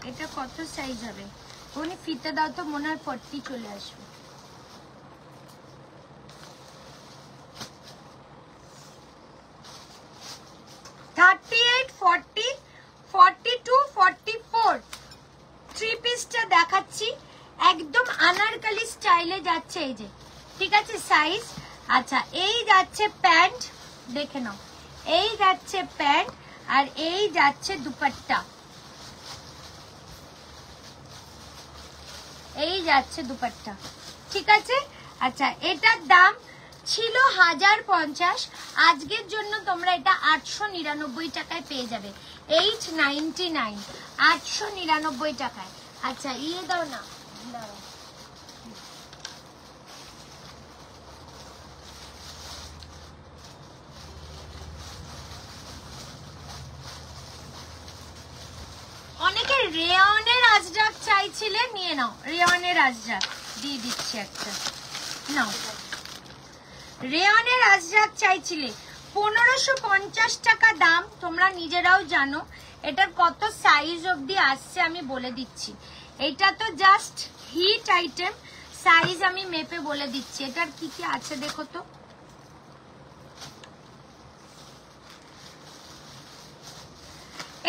এটা কত সাইজ হবে? উনি ফিতে দাও তো, মনে হয় 40 চলে আসবে। থ্রি পিসটা দেখাচ্ছি, একদম আনারকলি স্টাইলে যাচ্ছে। এই যে, ঠিক আছে সাইজ। আচ্ছা, এই যাচ্ছে প্যান্ট, দেখে নাও, এই যাচ্ছে প্যান্ট, আর এই যাচ্ছে দুপাট্টা, এই যাচ্ছে দুপাট্টা। ঠিক আছে। আচ্ছা, এটার দাম ছিল 1050, আজকের জন্য তোমরা এটা 899 টাকায় পেয়ে যাবে। 899, 899 টাকায়। আচ্ছা, ইয়ে দাও না, দাও। অনেকে রেয়নের আজরাক চাইছিলে, নিয়ে নাও, রেয়নের আজরাক দিয়ে দিচ্ছি একটা, নাও। রেয়নের আজরাক চাইছিলে, 1550 টাকা দাম। তোমরা নিজেরাও জানো এটার কত সাইজ অবধি আসছে, আমি বলে দিচ্ছি। এটা তো জাস্ট হিট আইটেম, সাইজ আমি মেপে বলে দিচ্ছি। এটার কি কি আছে দেখো তো।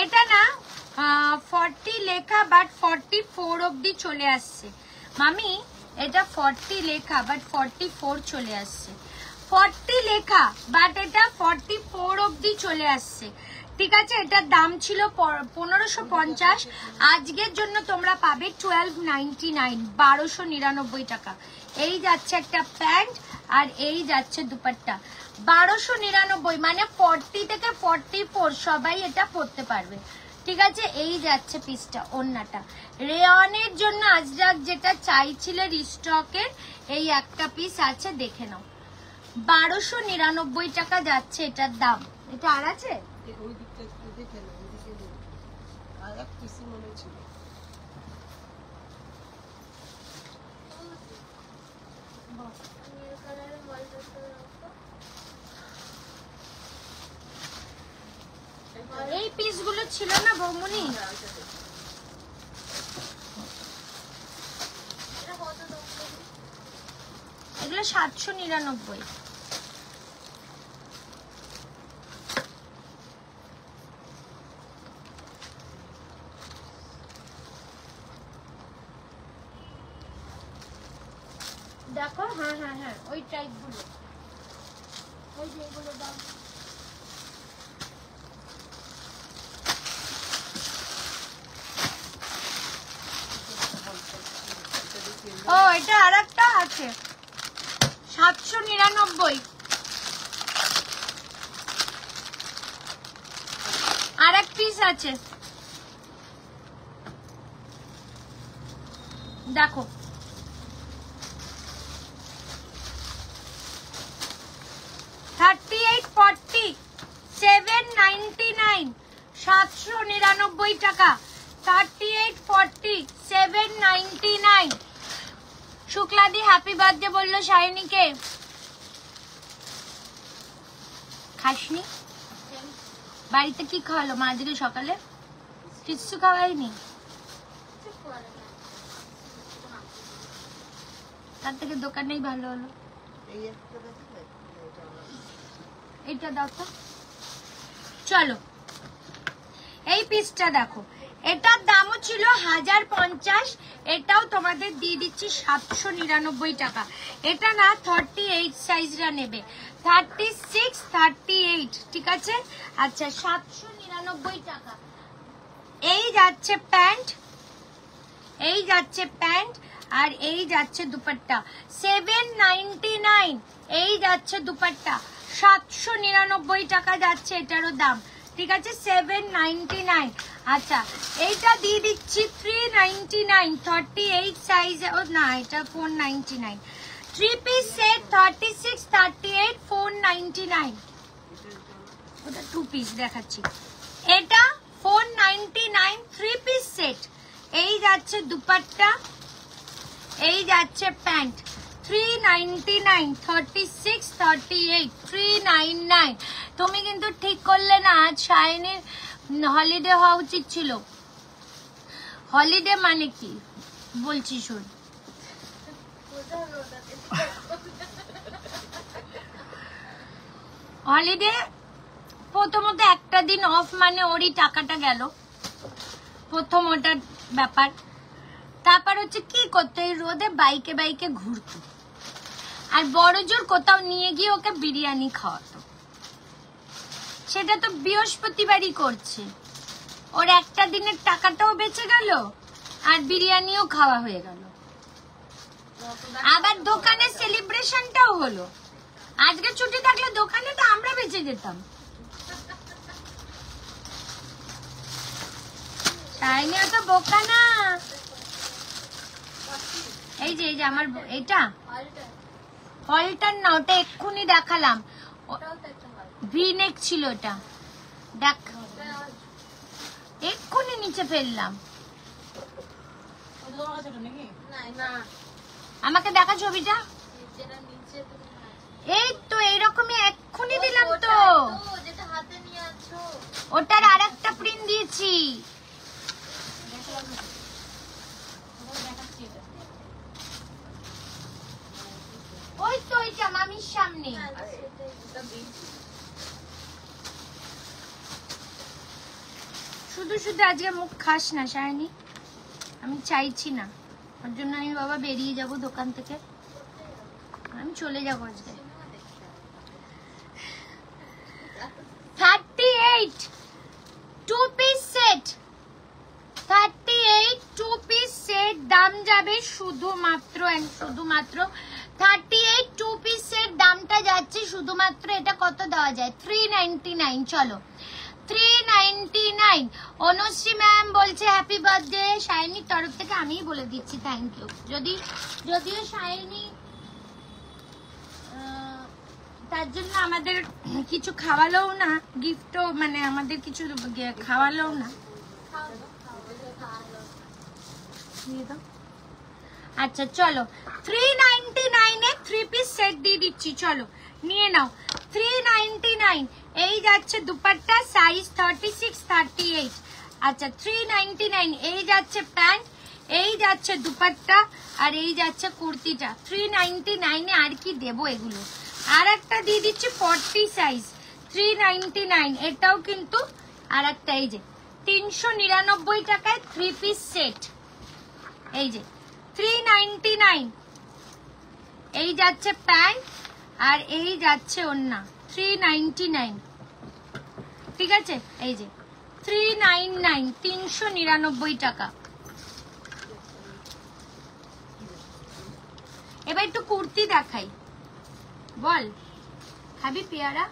এটা না 40 লেখা, বাট 44 অবধি চলে আসছে। মামি, এটা 40 লেখা বাট 44 চলে আসছে। 40 লেখা বাট এটা 44 অবধি চলে আসছে। ঠিক আছে, এটার দাম ছিল 1550, আজকের জন্য তোমরা পাবে 1299, 1299 টাকা। এই যাচ্ছে একটা প্যান্ট, আর এই যাচ্ছে দুপাট্টা, 1299, মানে 40 থেকে 44 সবাই এটা পরতে পারবে। ঠিক আছে, এই যাচ্ছে পিসটা, ওড়নাটা। রেয়নের জন্য আজরাক যেটা চাইছিলে রিস্টকের, এই একটা পিস আছে, দেখে নাও, 1299 টাকা যাচ্ছে এটার দাম। এটা আর আছে, ওই দিকটা দেখে না, ওইদিকে আর এক পিসি মনে ছিল। নীল কালারের মলটা রাখো। এই পিসগুলো ছিল না বৌমনি? এটা কত দাম? এগুলো 799। দেখো, হ্যাঁ হ্যাঁ হ্যাঁ, ওই টাইপ গুলো, ওই যেগুলো দাম। ও, এটা আর একটা আছে 799, আর এক পিস আছে, দেখো। $799 টাকা, 3840, 799। শুক্লাদি হ্যাপি বার্থডে বললো শাইনিকে। খাসনি? বাড়িতে কি খাওয়ালো মা আজকে সকালে? কিচ্ছু খাওয়াইনি? তার থেকে দোকানেই ভালো হলো। এইটা দাও তো। চলো এই পিসটা দেখো, এটার দামও ছিল 1050, এটাও তোমাদের দিয়ে দিচ্ছি 799 টাকা। এটা না 38 সাইজরা নেবে, 36, 38, ঠিক আছে? আচ্ছা 799 টাকা। এই যাচ্ছে প্যান্ট, এই যাচ্ছে প্যান্ট, আর এই যাচ্ছে দুপাট্টা 799। এই যাচ্ছে দুপাট্টা 799 টাকা যাচ্ছে এটারও দাম, ঠিক আছে? 799। আচ্ছা এইটা দিয়ে দিচ্ছি 399, 38 সাইজ। ও না, এটা 499। 3 পিস সেট 36, 38, 499। ওটা 2 পিস দেখাচ্ছি। এটা 499 3 পিস সেট। এই যাচ্ছে দুপাট্টা, এই যাচ্ছে প্যান্ট 399, 36, 38, 399। তুমি কিন্তু ঠিক করলে না, আজ শাইনের হলিডে হওয়া উচিত ছিল। হলিডে মানে কি বলছি শুন। হলিডে প্রথমত একটা দিন অফ মানে ওরই টাকাটা গেল, প্রথম ওটার ব্যাপার। তারপর হচ্ছে কি করতো, এই রোদে বাইকে বাইকে ঘুরতো, আর বড় জোর কোথাও নিয়ে গিয়ে ওকে বিরিয়ানি খাওয়াতো। সেটা তো বৃহস্পতিবারই করছে, ওর একটা দিনের টাকাটাও বেঁচে গেল আর বিরিয়ানিও খাওয়া হয়ে গেল, আবার দোকানে সেলিব্রেশনটাও হলো। আজকে ছুটি থাকলে দোকানে তো আমরা বেঁচে যেতাম। শাইনি তো বোকা না। এই যে আমার এটা হলটার না, ওটা এক্ষুনি দেখালাম, ভি নেক ছিল ওটা, দেখ এক্ষুনি নিচে ফেললাম। আমাকে দেখা ছবিটা। এই তো এইরকমই এক্ষুনি দিলাম তো, ওটার আর একটা প্রিন্ট দিয়েছি। ওই তো ওইটা মামির সামনে। শুধু শুধু আজকে মুখ খাস না শাইনি, আমি চাইছি না, ওর জন্য আমি বাবা বেরিয়ে যাব দোকান থেকে, আমি চলে যাব আজকে। 38 2 পিস সেট, 38 2 পিস সেট দাম যাবে শুধুমাত্র 38 2 পিস সেট দামটা যাচ্ছে শুধুমাত্র, এটা কত দেওয়া যায়, 399। চলো 399। অনুশ্রী ম্যাম বলছে হ্যাপি বার্থডে। শাইনির তরফ থেকে আমিই বলে দিচ্ছি থ্যাংক ইউ। যদিও শাইনি তার জন্য আমাদের কিছু খাওয়ালোও না, গিফটও মানে আমাদের কিছু খাওয়ালোও না। আচ্ছা চলো 399 এ 3 পিস সেট দিয়ে দিচ্ছি, চলো নিয়ে নাও। 399। এই যাচ্ছে দুপাট্টা সাইজ 36, 38। আচ্ছা 399। এই যাচ্ছে প্যান্ট, এই যাচ্ছে দুপাট্টা, আর এই যাচ্ছে কুর্তিটা। 399 এ আর কি দেবো এগুলো। আর একটা দিয়ে দিচ্ছি 40 সাইজ 399। এটাও কিন্তু আর একটা, এই যে 399 টাকায় 3 পিস সেট, এই যে 399। এই যাচ্ছে প্যান্ট আর এই যাচ্ছে ওড়না 399, ঠিক আছে? এই যে 399, 399 টাকা। এবার একটু কুর্তি দেখাই, বল খাবি পেয়ারা?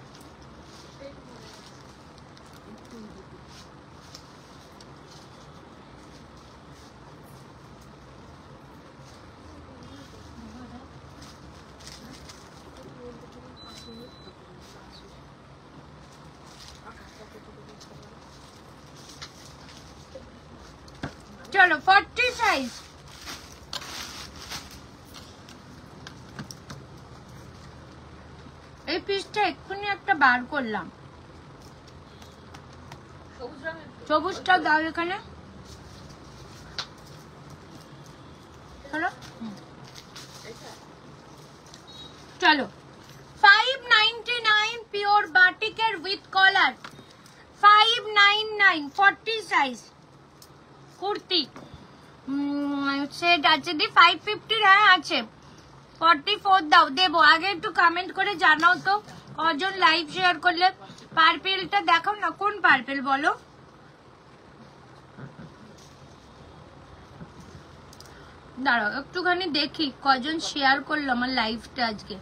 চলো 40 সাইজ। এই পিসটা এক্ষুনি একটা বার করলাম। সবুজটা দাও এখানে। চলো 599 পিওর বাটিকের with collar, 599 40 size kurti set আছে দি 550 আছে 44 দাও দেবো। আগে একটু কমেন্ট করে জানাও তো কজন লাইভ শেয়ার করলে। পার্পেলটা দেখাও না, কোন পার্পেল বলো? দাঁড়াও একটুখানি দেখি কজন শেয়ার করলো আমার লাইভটা আজকে।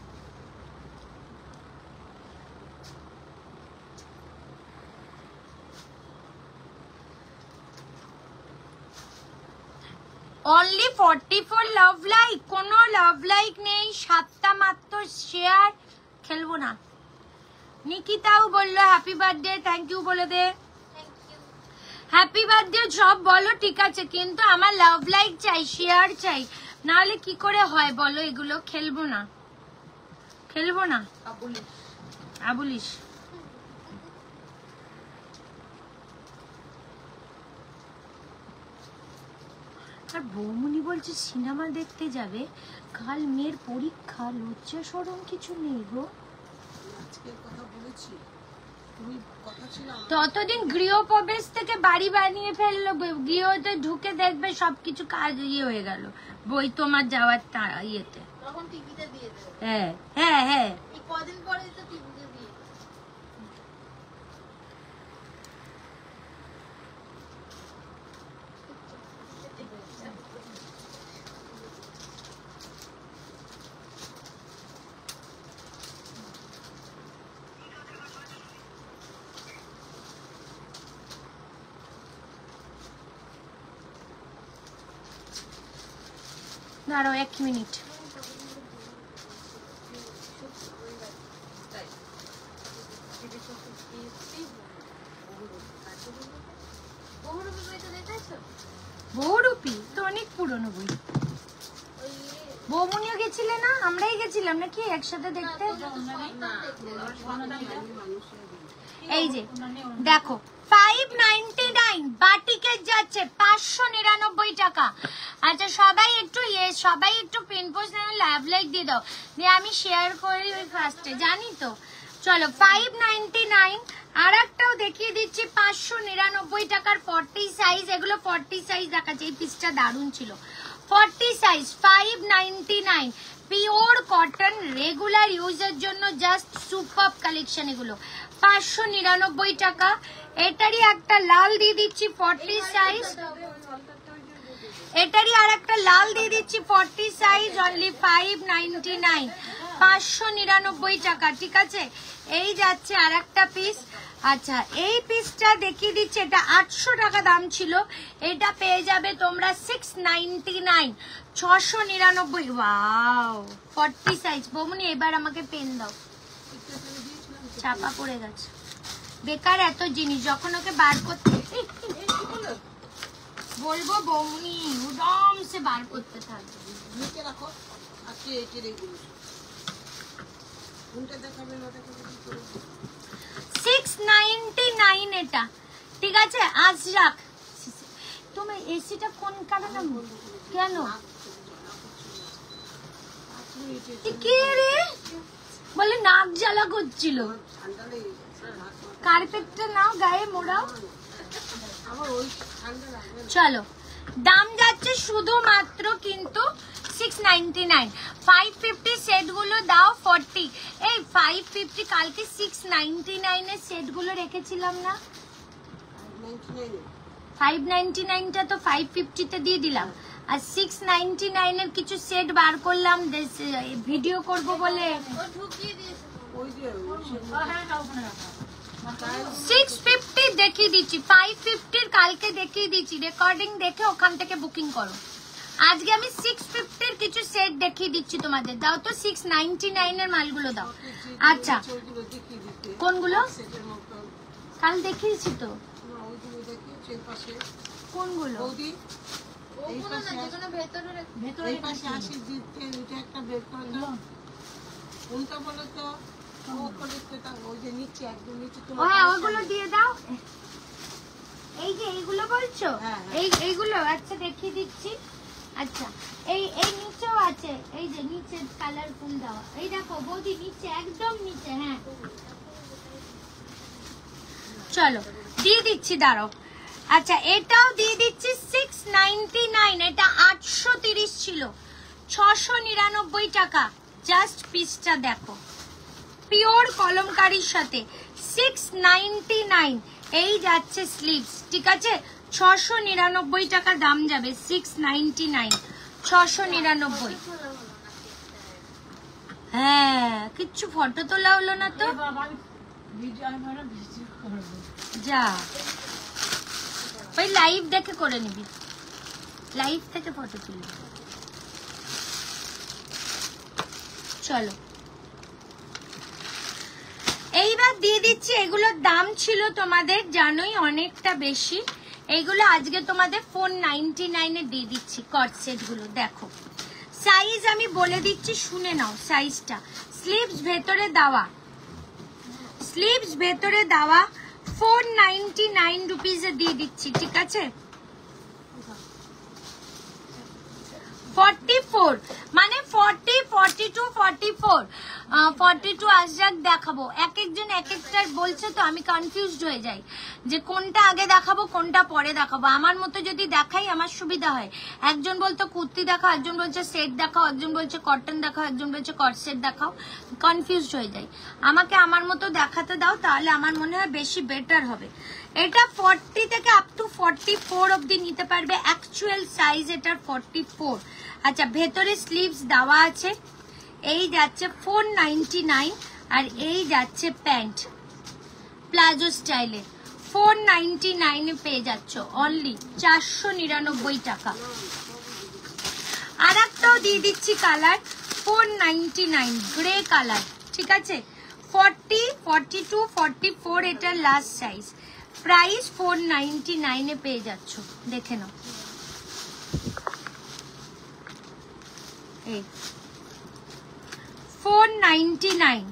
অনলি 44 লাভ লাইক, কোনো লাভ লাইক নেই, 7টা মাত্র শেয়ার। খেলবো না। নিকিতাও বললো হ্যাপি বার্থডে, থ্যাংক ইউ বলে দে। হ্যাপি বার্থডে সব বলো ঠিক আছে, কিন্তু আমার লাভ লাইক চাই, শেয়ার চাই, নাহলে কি করে হয় বলো? এগুলো খেলবো না, খেলবো না। আবুলিশ আর বৌমনি বলছে সিনেমা দেখতে যাবে, কাল মেয়ের পরীক্ষা, লজ্জা শরম কিছু নেই গো। আজকের কথা বলেছি, তুমি কথা ছিল ততদিন গৃহপ্রবেশ থেকে বাড়ি বানিয়ে ফেললো, গৃহতে ঢুকে দেখবে সবকিছু কাজ ইয়ে হয়ে গেল, বই তোমার যাওয়ার ইয়েতে। তখন টিভিতে দিয়ে দেবে। হ্যাঁ হ্যাঁ হ্যাঁ, এই কদিন পরে তো টিভিতে দিয়ে দেবে। দাঁড়াও 1 মিনিট। বহুরূপী বইটা দেখেছো? বহুরূপী তো অনেক পুরনো বই। ওই বৌমনিও গেছিলে না? আমরাই গেছিলাম নাকি একসাথে দেখতে? এই যে দেখো 599 বাটিকের যাচ্ছে 599 টাকা। আচ্ছা সবাই একটু পিনপোস্ট লাভ লাইক দিয়ে দাও, দিয়ে আমি শেয়ার করি ওই ফার্স্টে, জানি তো। চলো 599 আর একটাও দেখিয়ে দিচ্ছি 599 টাকার 40 সাইজ। এগুলো 40 সাইজ দেখাচ্ছে, এই পিসটা দারুণ ছিল। 40 সাইজ 599 পিওর কটন, রেগুলার ইউজের জন্য জাস্ট সুপার কালেকশন এগুলো। 599 টাকা। এটারই একটা লাল দিয়ে দিচ্ছি 40 সাইজ, এটারই আর একটা লাল দিয়ে দিচ্ছি 40 সাইজ, অনলি 599 599 টাকা। ঠিক আছে, এই যাচ্ছে আর একটা পিস। আচ্ছা এই পিসটা দেখিয়ে দিচ্ছি, এটা 800 টাকা দাম ছিল, এটা পেয়ে যাবে তোমরা 699 699। Wow 40 size. বৌমনি এবার আমাকে পেন দাও, চাপা পড়ে গেছে, বেকার এত জিনিস, যখন ওকে বার করতে বলবো বৌমনি উদম সে বার করতে থাকবে। নিচে রাখো, আজকে এঁকে রেগুলো কোনটা দেখাবে না দেখাবে কি করে? 699 এটা, ঠিক আছে। আজ রাখ। তুমি এসিটা কোন কারণে কেন কি রে বলে নাক জ্বালা করছিল? ঠান্ডা লেগে গেছে, কার্পেটটা নাও গায়ে মোড়াও। আমার ওই ঠান্ডা লাগবে। চলো দাম যাচ্ছে শুধুমাত্র কিন্তু 699। 550 সেট গুলো দাও 40। এই 550 কালকে 699 এর সেট গুলো রেখেছিলাম না? 599টা তো 550 তে দিয়ে দিলাম, আর 699 এর কিছু সেট বার করলাম ভিডিও করব বলে। ও ঢুকিয়ে দিয়েছে। ওই যে 650 দেখিয়ে দিচ্ছি, 550 কালকে দেখিয়ে দিচ্ছি, রেকর্ডিং দেখে ওখান থেকে বুকিং করো। আজকে আমি 650 এর কিছু সেট দেখিয়ে দিচ্ছি তোমাদের। দাও তো 699 এর মালগুলো দাও। আচ্ছা ওইগুলো দেখিয়ে দিতে কোনগুলো? সেটের মতো কাল দেখিয়েছি তো। না, ওইগুলো দেখিয়েছে এই পাশে কোনগুলো? বৌদি ওগুলো না, যেগুলো ভেতরে এই পাশে আসি দিতে, ওইটা একটা বের করে দাও। কোনটা বলো তো? ওই যে নিচে একদম নিচে ও হ্যাঁ ওইগুলো দিয়ে দাও। এই যে এইগুলো বলছো, এইগুলো আচ্ছা দেখিয়ে দিচ্ছি। আচ্ছা এই নিচেও আছে, এই যে নিচে কালারফুল দেওয়া, এই দেখো বৌদি নিচে একদম নিচে। হ্যাঁ চলো দিয়ে দিচ্ছি, দাঁড়াও। আচ্ছা এটাও দিয়ে দিচ্ছি 699, এটা 830 ছিল, 699 টাকা। জাস্ট পিসটা দেখো, পিওর কলমকারীর সাথে 699। এই যাচ্ছে স্লিভস, ঠিক আছে? 699 টাকা দাম যাবে, 699, 699। হ্যাঁ কিচ্ছু ফটো তোলা হলো না তো, যা ওই লাইভ দেখে করে নিবি, লাইভ থেকে ফটো তুলবি। চলো এইবার দিয়ে দিচ্ছি, এগুলোর দাম ছিল তোমাদের জানোই অনেকটা বেশি, এইগুলো আজকে তোমাদের 499 দিয়ে দিচ্ছি। কট সেট গুলো দেখো, সাইজ আমি বলে দিচ্ছি শুনে নাও সাইজটা। স্লিভস ভেতরে দেওয়া, স্লিভস ভেতরে দেওয়া 499 রুপিজে দিয়ে দিচ্ছি, ঠিক আছে? 44 মানে 40, 42, 44, 42 আজরাক দেখাবো। এক একজন এক একটার বলছে তো আমি কনফিউজড হয়ে যাই যে কোনটা আগে দেখাবো কোনটা পরে দেখাবো। আমার মতো যদি দেখাই আমার সুবিধা হয়। একজন বলতো কুর্তি দেখাও, একজন বলছে সেট দেখাও, একজন বলছে কটন দেখাও, একজন বলছে কট সেট দেখাও, কনফিউজড হয়ে যাই। আমাকে আমার মতো দেখাতে দাও, তাহলে আমার মনে হয় বেশি বেটার হবে। এটা 40 থেকে আপ টু 44 অবধি নিতে পারবে, অ্যাকচুয়াল সাইজ এটার 44। আচ্ছা ভেতরে স্লিভস দেওয়া আছে, এই যাচ্ছে 499, আর এই যাচ্ছে প্যান্ট প্লাজো স্টাইলে 499 পেয়ে যাচ্ছ, অনলি 499 টাকা। আর একটাও দিয়ে দিচ্ছি কালার 499 গ্রে কালার, ঠিক আছে? 40, 42, 44 এটার লাস্ট সাইজ, প্রাইস 499 পেয়ে যাচ্ছ, দেখে নাও। এই 499,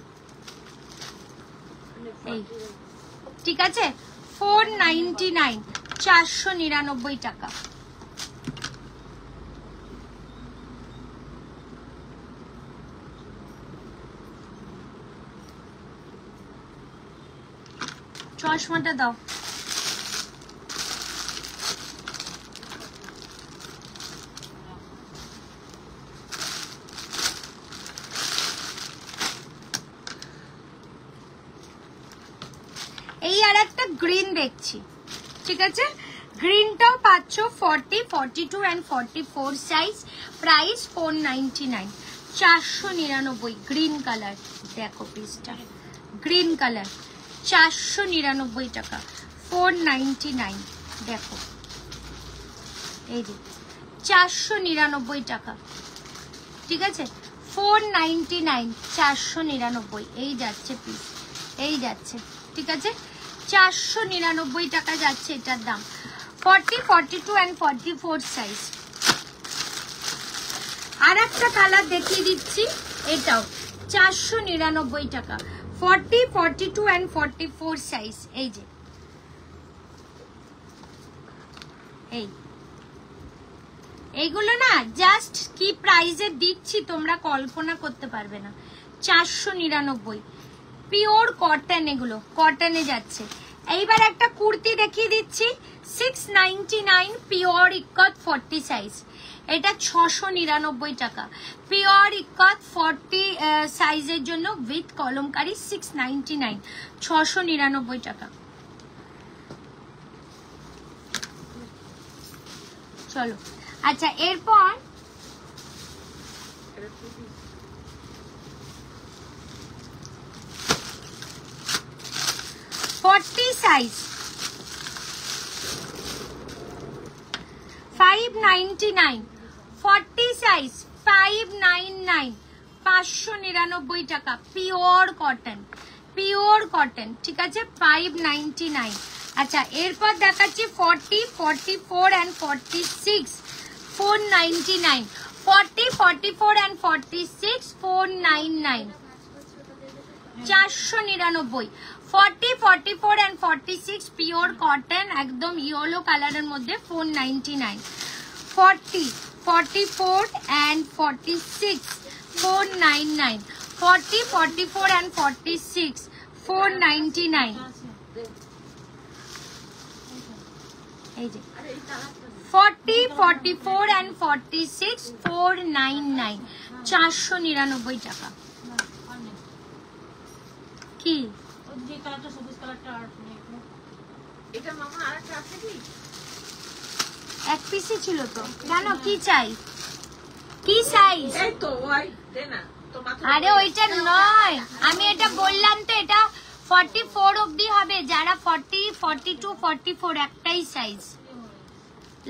এই ঠিক আছে? 499, 499 টাকা। চশমাটা দাও। এই আর একটা গ্রিন দেখছি, ঠিক আছে? গ্রিনটাও পাচ্ছ 40, 42 and 44 size, price 499, 499 green colour. দেখো পিসটা গ্রিন কালার, 499 টাকা, 499। দেখো এই যে 499 টাকা, ঠিক আছে? 499, 499 এই যাচ্ছে পিস, এই যাচ্ছে, ঠিক আছে? 499 টাকা যাচ্ছে এটার দাম। 40, 42 and 44 সাইজ। আর একটা কালার দেখিয়ে দিচ্ছি, এটাও 499 টাকা, 40, 42 and 44 সাইজ। এই যে এইগুলো না জাস্ট কি প্রাইসে দিচ্ছি তোমরা কল্পনা করতে পারবে না। 499 পিওর কটন, এগুলো কটনে যাচ্ছে। এইবার একটা কুর্তি দেখিয়ে দিচ্ছি 699 পিওর ইকত 40 সাইজ, এটা 699 টাকা। পিওর ইকত 40 সাইজের জন্য উইথ কলমকারি 699, 699 টাকা। চলো আচ্ছা এরপর 40 সাইজ 599, 40 সাইজ 599, 599 টাকা। পিওর কটন, পিওর কটন, ঠিক আছে? 599। আচ্ছা এরপর দেখাচ্ছি 40, 44 and 46, 499, 40, 44 and 46, 499। 499। 40, 44 and 46 pure cotton, একদম ইয়েলো কালারের মধ্যে 499। 40, 44 and 46 499। 40, 44 and 46 499। এই যে 40, 44 and 46 499, 499 টাকা। কি যে কালারটা সবুজ কালারটা আর এটা মামা আরেকটা আছে কি? এক পিসই ছিল তো, কেন কি চাই, কি সাইজ? এই তো ওই দে না তো মাথা। আরে ওইটা নয়, আমি এটা বললাম তো, এটা 44 অবধি হবে, যারা 40, 42, 44 একটাই সাইজ।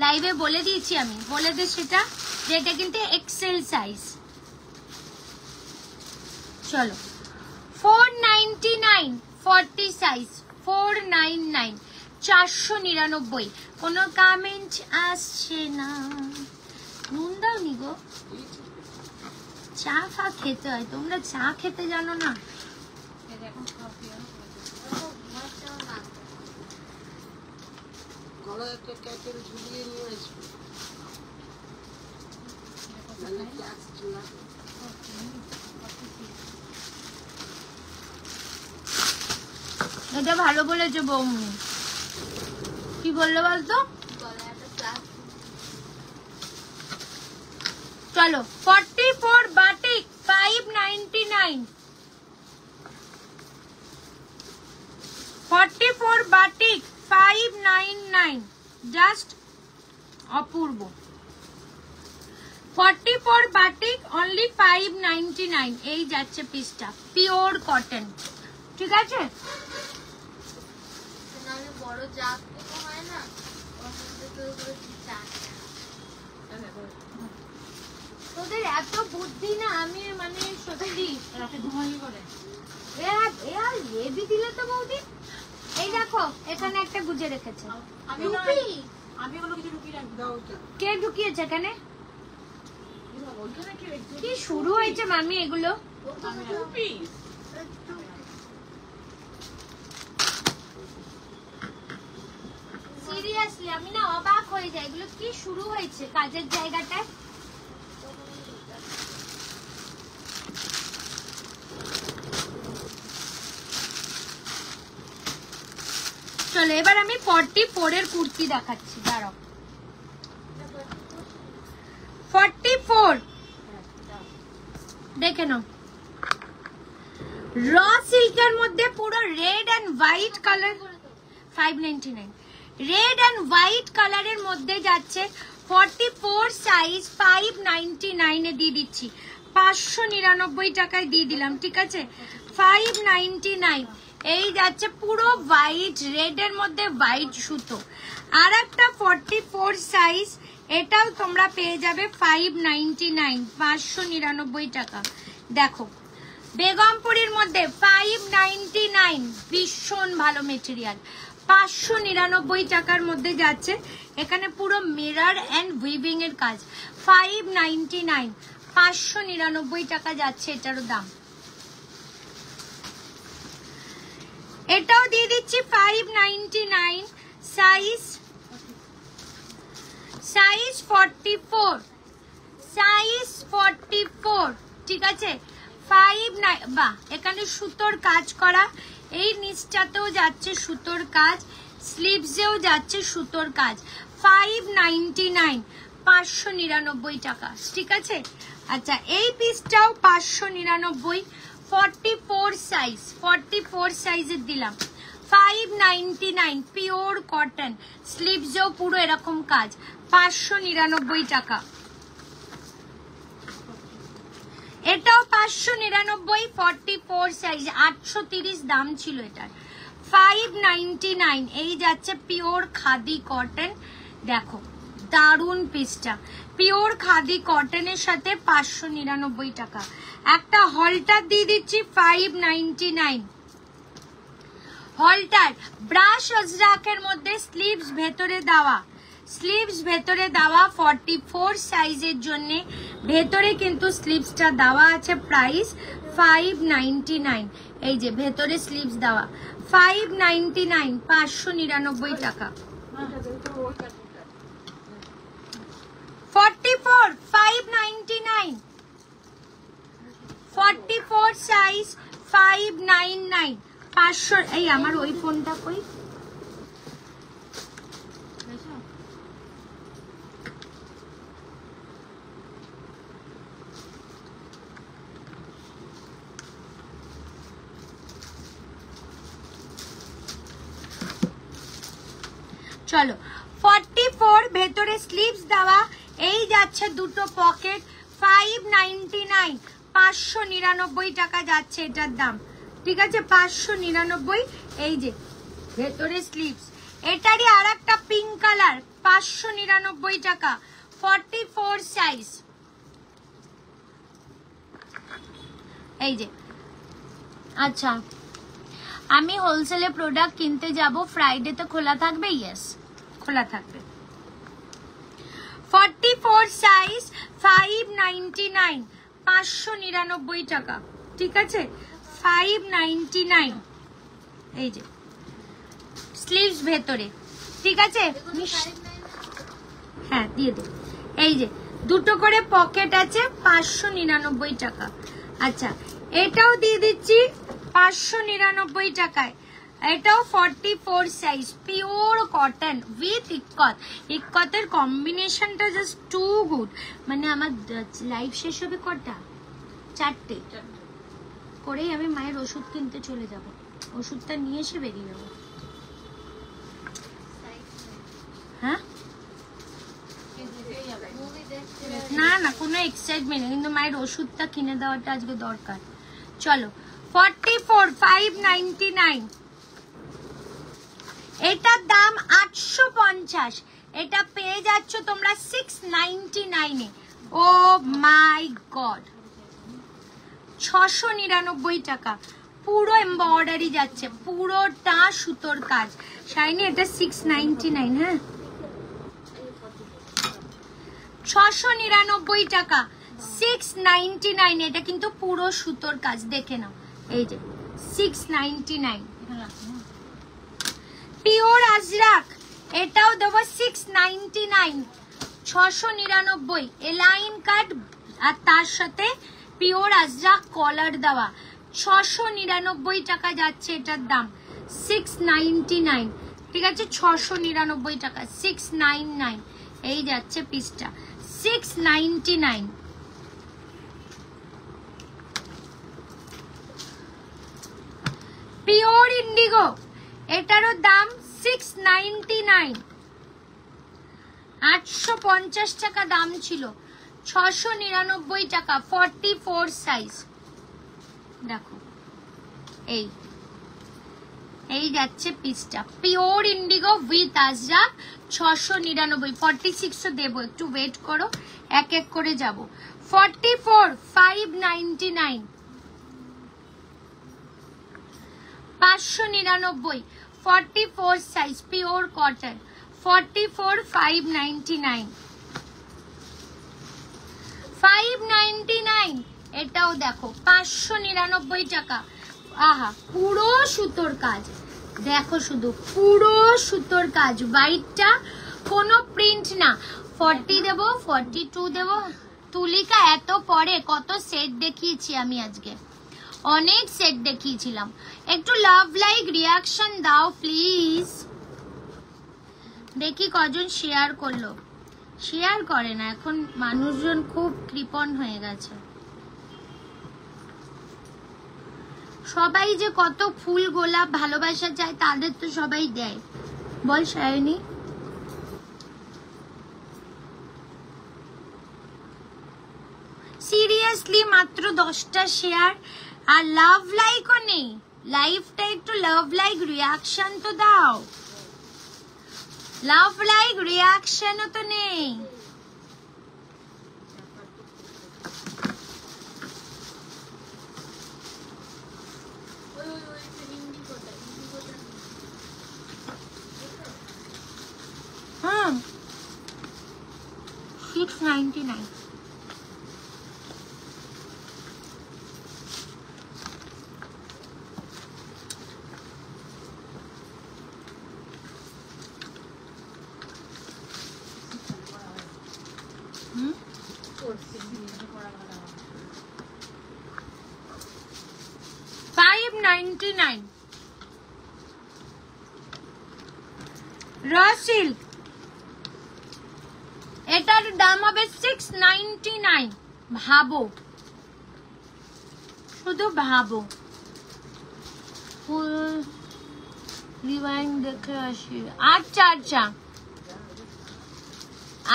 লাইভে বলে দিয়েছি আমি, বলে দে সেটা, যে এটা কিন্তু এক্সেল সাইজ। চলো 499, 40 সাইজ 499, 499। কোনো কমেন্ট আসছে না, নুন দাও নি গো, চা ফা খেতে হয়, তোমরা চা খেতে জানো না? এখন কফি আর গলায় একটা ক্যাটেল ঝুলিয়ে নিয়ে আসবে। এটা ভালো বলেছো বৌমনি। কি বললো বলতো? গলায় একটা প্লাস। চলো 44 বাটিক 599। 44 বাটিক 599, জাস্ট অপূর্ব। 44 বাটিক অনলি 599। এই যাচ্ছে পিসটা, পিওর কটন, ঠিক আছে? নাহলে বড় জাগ তো হয় না, ওর মধ্যে তো ওগুলো কি চায়। তোদের এত বুদ্ধি না, আমি মানে সত্যি। রাতে ঘুমাই করে। হেভি দিলে তো বৌদি। এই দেখো এখানে একটা গুজে রেখেছে। আমি ওগুলো কিছু রুটি রাখি দাও ওটা। কে ঢুকিয়েছে এখানে? ওইখানে কি রেখেছে? কি শুরু হয়েছে মামি এগুলো? আমি টু পিস। সিরিয়াসলি আমি না অবাক হয়ে যাই, এগুলো কি শুরু হয়েছে কাজের জায়গাটায়। চলো এবার আমি 44 এর কুর্তি দেখাচ্ছি, দাঁড়াও। 44 দেখে নাও, র সিল্কের মধ্যে পুরো red and white colour. 599, red and white কালারের মধ্যে যাচ্ছে। 44 সাইজ 599 এ দিয়ে দিচ্ছি, 599 টাকায় দিয়ে দিলাম, ঠিক আছে? 599। এই যাচ্ছে পুরো হোয়াইট, রেড এর মধ্যে হোয়াইট সুতো। আর একটা 44 সাইজ, এটাও তোমরা পেয়ে যাবে 599, 599 টাকা। দেখো বেগমপুরীর মধ্যে 599, ভীষণ ভালো মেটেরিয়াল। 599 টাকার মধ্যে যাচ্ছে, এখানে পুরো মিরর এন্ড উইভিং এর কাজ। 599, 599 টাকা যাচ্ছে এটারও দাম। এটাও দিয়ে দিচ্ছি 599, সাইজ 44, সাইজ 44, ঠিক আছে? 59, বাহ, এখানে সুতোর কাজ করা, এই নিচটাতেও যাচ্ছে সুতোর কাজ, স্লিভসেও যাচ্ছে সুতোর কাজ। 599, 599 টাকা, ঠিক আছে? আচ্ছা এই পিসটাও 599, 44 সাইজ, 44 সাইজের দিলাম 599, পিওর কটন, স্লিভসেও পুরো এরকম কাজ, 599 টাকা। এটাও 599, 44 সাইজ, 830 দাম ছিল এটার। 599, এই যাচ্ছে পিওর খাদি কটন। দেখো দারুন পিসটা, পিওর খাদি কটনের সাথে 599 টাকা। একটা হলটার দিয়ে দিচ্ছি 599, হলটার ব্রাশ অজরাকের মধ্যে স্লিভস ভেতরে দেওয়া, স্লিভস ভেতরে দেওয়া 44 সাইজের জন্য ভেতরে কিন্তু স্লিভসটা দেওয়া আছে। প্রাইস 599। এই যে ভেতরে স্লিভস দেওয়া 599, 599 টাকা। 44 599, 44 সাইজ 599, 500। এই আমার ওই ফোনটা কই? চলো 44 ভেতরে স্লিভস দেওয়া, এই যাচ্ছে দুটো পকেট 599, 599 টাকা যাচ্ছে এটার দাম, ঠিক আছে 599। এই যে ভেতরে স্লিভস, এটারই আর একটা পিঙ্ক কালার 599 টাকা, 44 সাইজ। এই যে আচ্ছা, আমি হোলসেলে প্রোডাক্ট কিনতে যাব, ফ্রাইডে তো খোলা থাকবে? ইয়েস, খোলা থাকবে। 44 সাইজ 599, 599 টাকা, ঠিক আছে 599। এই যে স্লিভস ভেতরে, ঠিক আছে হ্যাঁ দিয়ে দে। এই যে দুটো করে পকেট আছে 599 টাকা। আচ্ছা এটাও দিয়ে দিচ্ছি 599 টাকায়, এটাও 44 size, pure cotton with ikat. ইক্কতের কম্বিনেশনটা জাস্ট টু গুড। মানে আমার লাইফ শেষ হবে কটা? 4টে করেই আমি মায়ের ওষুধ কিনতে চলে যাব, ওষুধটা নিয়ে এসে বেরিয়ে যাবো। হ্যাঁ না না কোনো এক্সাইটমেন্ট নেই, কিন্তু মায়ের ওষুধটা কিনে দেওয়াটা আজকে দরকার। চলো 44 599, এটার দাম 850, এটা পেয়ে যাচ্ছ তোমরা 699 এ। ও মাই গড, 699 টাকা, পুরো এমব্রয়ডারি যাচ্ছে, পুরোটা সুতোর কাজ। শাইনি এটা 699, হ্যাঁ 699 টাকা, 699, এটা কিন্তু পুরো সুতোর কাজ, দেখে নাও। এই যে 699 পিওর আজরাক, এটাও দেবো 699, 699 এলাইন কাট, আর তার সাথে পিওর আজরাক কলার দেওয়া, 699 টাকা যাচ্ছে এটার দাম, 699, ঠিক আছে 699 টাকা, 699 এই যাচ্ছে পিসটা 699। পিওর ইন্ডিগো, এটারও দাম 699, 850 টাকা দাম ছিল, 699 টাকা, 44 সাইজ। দেখো এই এই যাচ্ছে পিসটা, পিওর ইন্ডিগো উইথ আজরাক, 699, 46 দেবো, একটু ওয়েট করো, এক এক করে যাব। 44 599, 599, 44 সাইজ পিওর কটন, 44 599, 599 এটাও দেখো 599 টাকা। আহা পুরো সুতোর কাজ, দেখো শুধু পুরো সুতোর কাজ, হোয়াইটটা কোনো প্রিন্ট না। 40 দেবো, 42 দেবো। তুলিকা এত পরে কত সেট দেখিয়েছি আমি আজকে, অনেক সেট দেখিয়েছিলাম। একটু লাভ লাইক রিয়াকশন দাও প্লিজ, দেখি কজন শেয়ার করলো। শেয়ার করে না এখন, মানুষজন খুব কৃপণ হয়ে গেছে। সবাই যে কত ফুল গোলাপ ভালোবাসা চায়, তাদের তো সবাই দেয়, বল শায়নি? সিরিয়াসলি মাত্র 10টা শেয়ার আর লাভ লাইকও নেই। লাইভটা একটু লাভ লাইক রিয়াকশন তো দাও, লাভ লাইক রিয়াকশনও তো নেই। हाँ 699 599 র সিল্ক, এটার দাম হবে 699। ভাবো, শুধু ভাবো। ফুল রিভাইন দেখে আসি। আচ্ছা আচ্ছা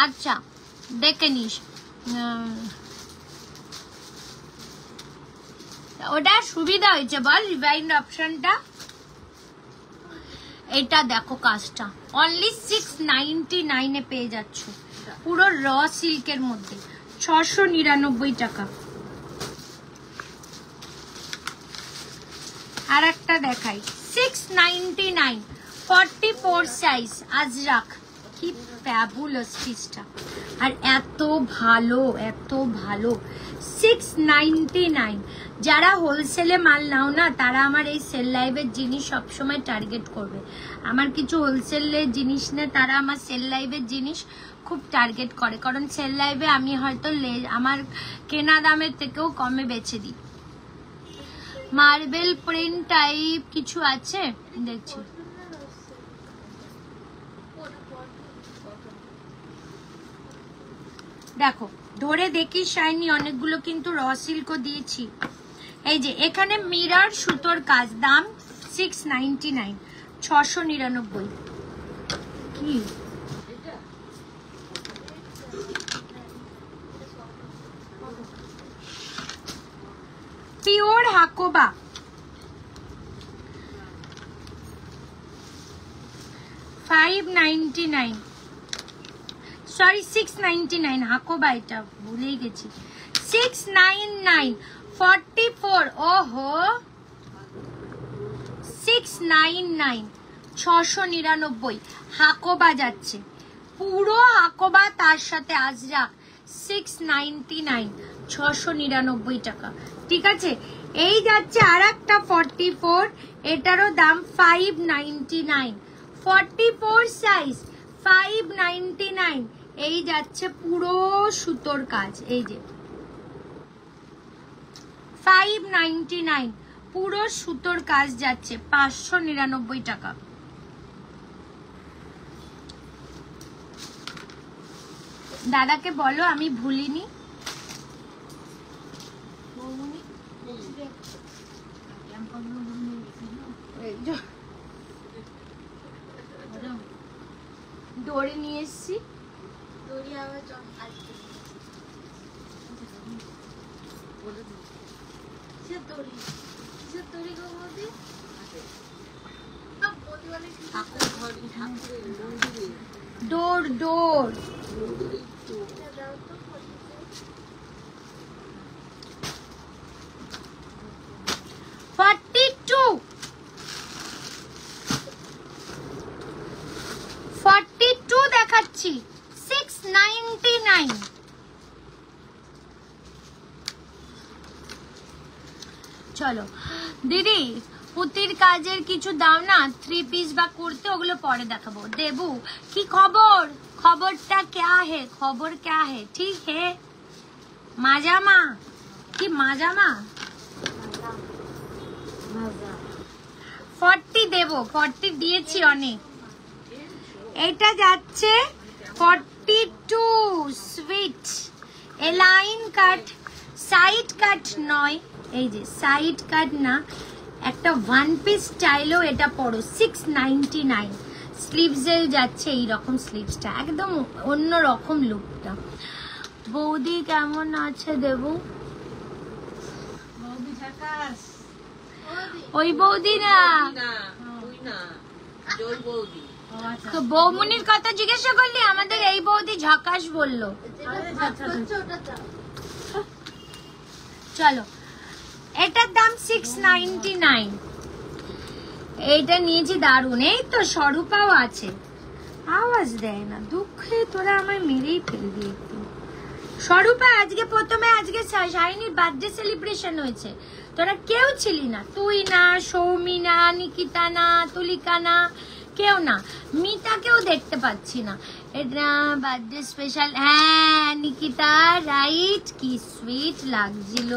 আচ্ছা, দেখে নিস। ওটা সুবিধা হয়েছে বল, রিভাইন্ড অপশনটা। এটা দেখো কাজটা অনলি 699 এ পেয়ে যাচ্ছ, পুরো র সিল্কের মধ্যে, 699 টাকা। আর একটা দেখাই, 699, 44 সাইজ, আজরাক। কি ফ্যাবুলাস পিসটা, আর এত ভালো, এত ভালো। 699। যারা হোলসেলে মাল নাও না, তারা আমার এই সেল লাইভের জিনিস সবসময় টার্গেট করবে। আমার কিছু হোলসেলের জিনিস নেই, তারা আমার সেল লাইভের জিনিস খুব টার্গেট করে, কারণ সেল লাইভে আমি হয়তো আমার কেনা দামের থেকেও কমে বেচে দিই। মার্বেল প্রিন্ট টাইপ কিছু আছে দেখছি। দেখো ধরে দেখি শাইনি, অনেকগুলো কিন্তু র সিল্কও দিয়েছি। এই যে এখানে মিরর সুতোর কাজ, দাম 699, 699। কি পিওর হাকোবা, 599, সরি 699, হাকোবা, এটা ভুলেই গেছি। 699, 44, ওহো 699, 699 হাকোবা যাচ্ছে, পুরো হাকোবা, তার সাথে আজরাক। 699, 699 টাকা। ঠিক আছে, এই যাচ্ছে আর একটা 44, এটারও দাম 599, 44 সাইজ, 599। এই যাচ্ছে পুরো সুতোর কাজ, এই যে 599, পুরো সুতোর কাজ যাচ্ছে, 599 টাকা। দাদাকে বলো আমি ভুলিনি। দড়ি নিয়ে এসছি, দড়ি আবার আসবে। কিসের দড়ি, কিসের দড়ি গো বৌদি? বৌদি বলে দৌড় দৌড়। দাও তো। 42 দেখাচ্ছি, 699। চলো দিদি, পুতির কাজের কিছু দাও না, 3 পিস বা কুর্তি, ওগুলো পরে দেখাবো। দেবু কি খবর, খবরটা ক্যা হে, খবর ক্যা হে, ঠিক হে মাজামা, কি মাজামা? 40 দেবো, 40 দিয়েছি অনেক। এটা যাচ্ছে 42, সুইট এলাইন কাট, সাইড কাট নয়, এই যে সাইড কাট না, একটা ওয়ান পিস স্টাইলও এটা পড়ো, 699। স্লিভসে যাচ্ছে এইরকম, স্লিভসটা একদম অন্য রকম লুকটা। বৌদি কেমন আছে দেবু? ওই বৌদি না, তো বৌমনির কথা জিজ্ঞাসা করলি, আমাদের এই বৌদি ঝাকাশ বললো। চলো, এটার দাম 699। এইটা নিয়েছি, দারুন। এই তো স্বরূপাও আছে, আওয়াজ দেয় না, দুঃখে তোরা আমায় মেরেই ফেলবি একটু। স্বরূপা আজকে প্রথমে, আজকে শাইনির বার্থডে সেলিব্রেশন হয়েছে, তোরা কেউ ছিলি না, তুই না, সৌমি না, নিকিতা না, তুলিকা না, কেউ না, মিতাকেও দেখতে পাচ্ছি না। এটা বার্থডে স্পেশাল, হ্যাঁ নিকিতা রাইট, কি সুইট লাগছিল।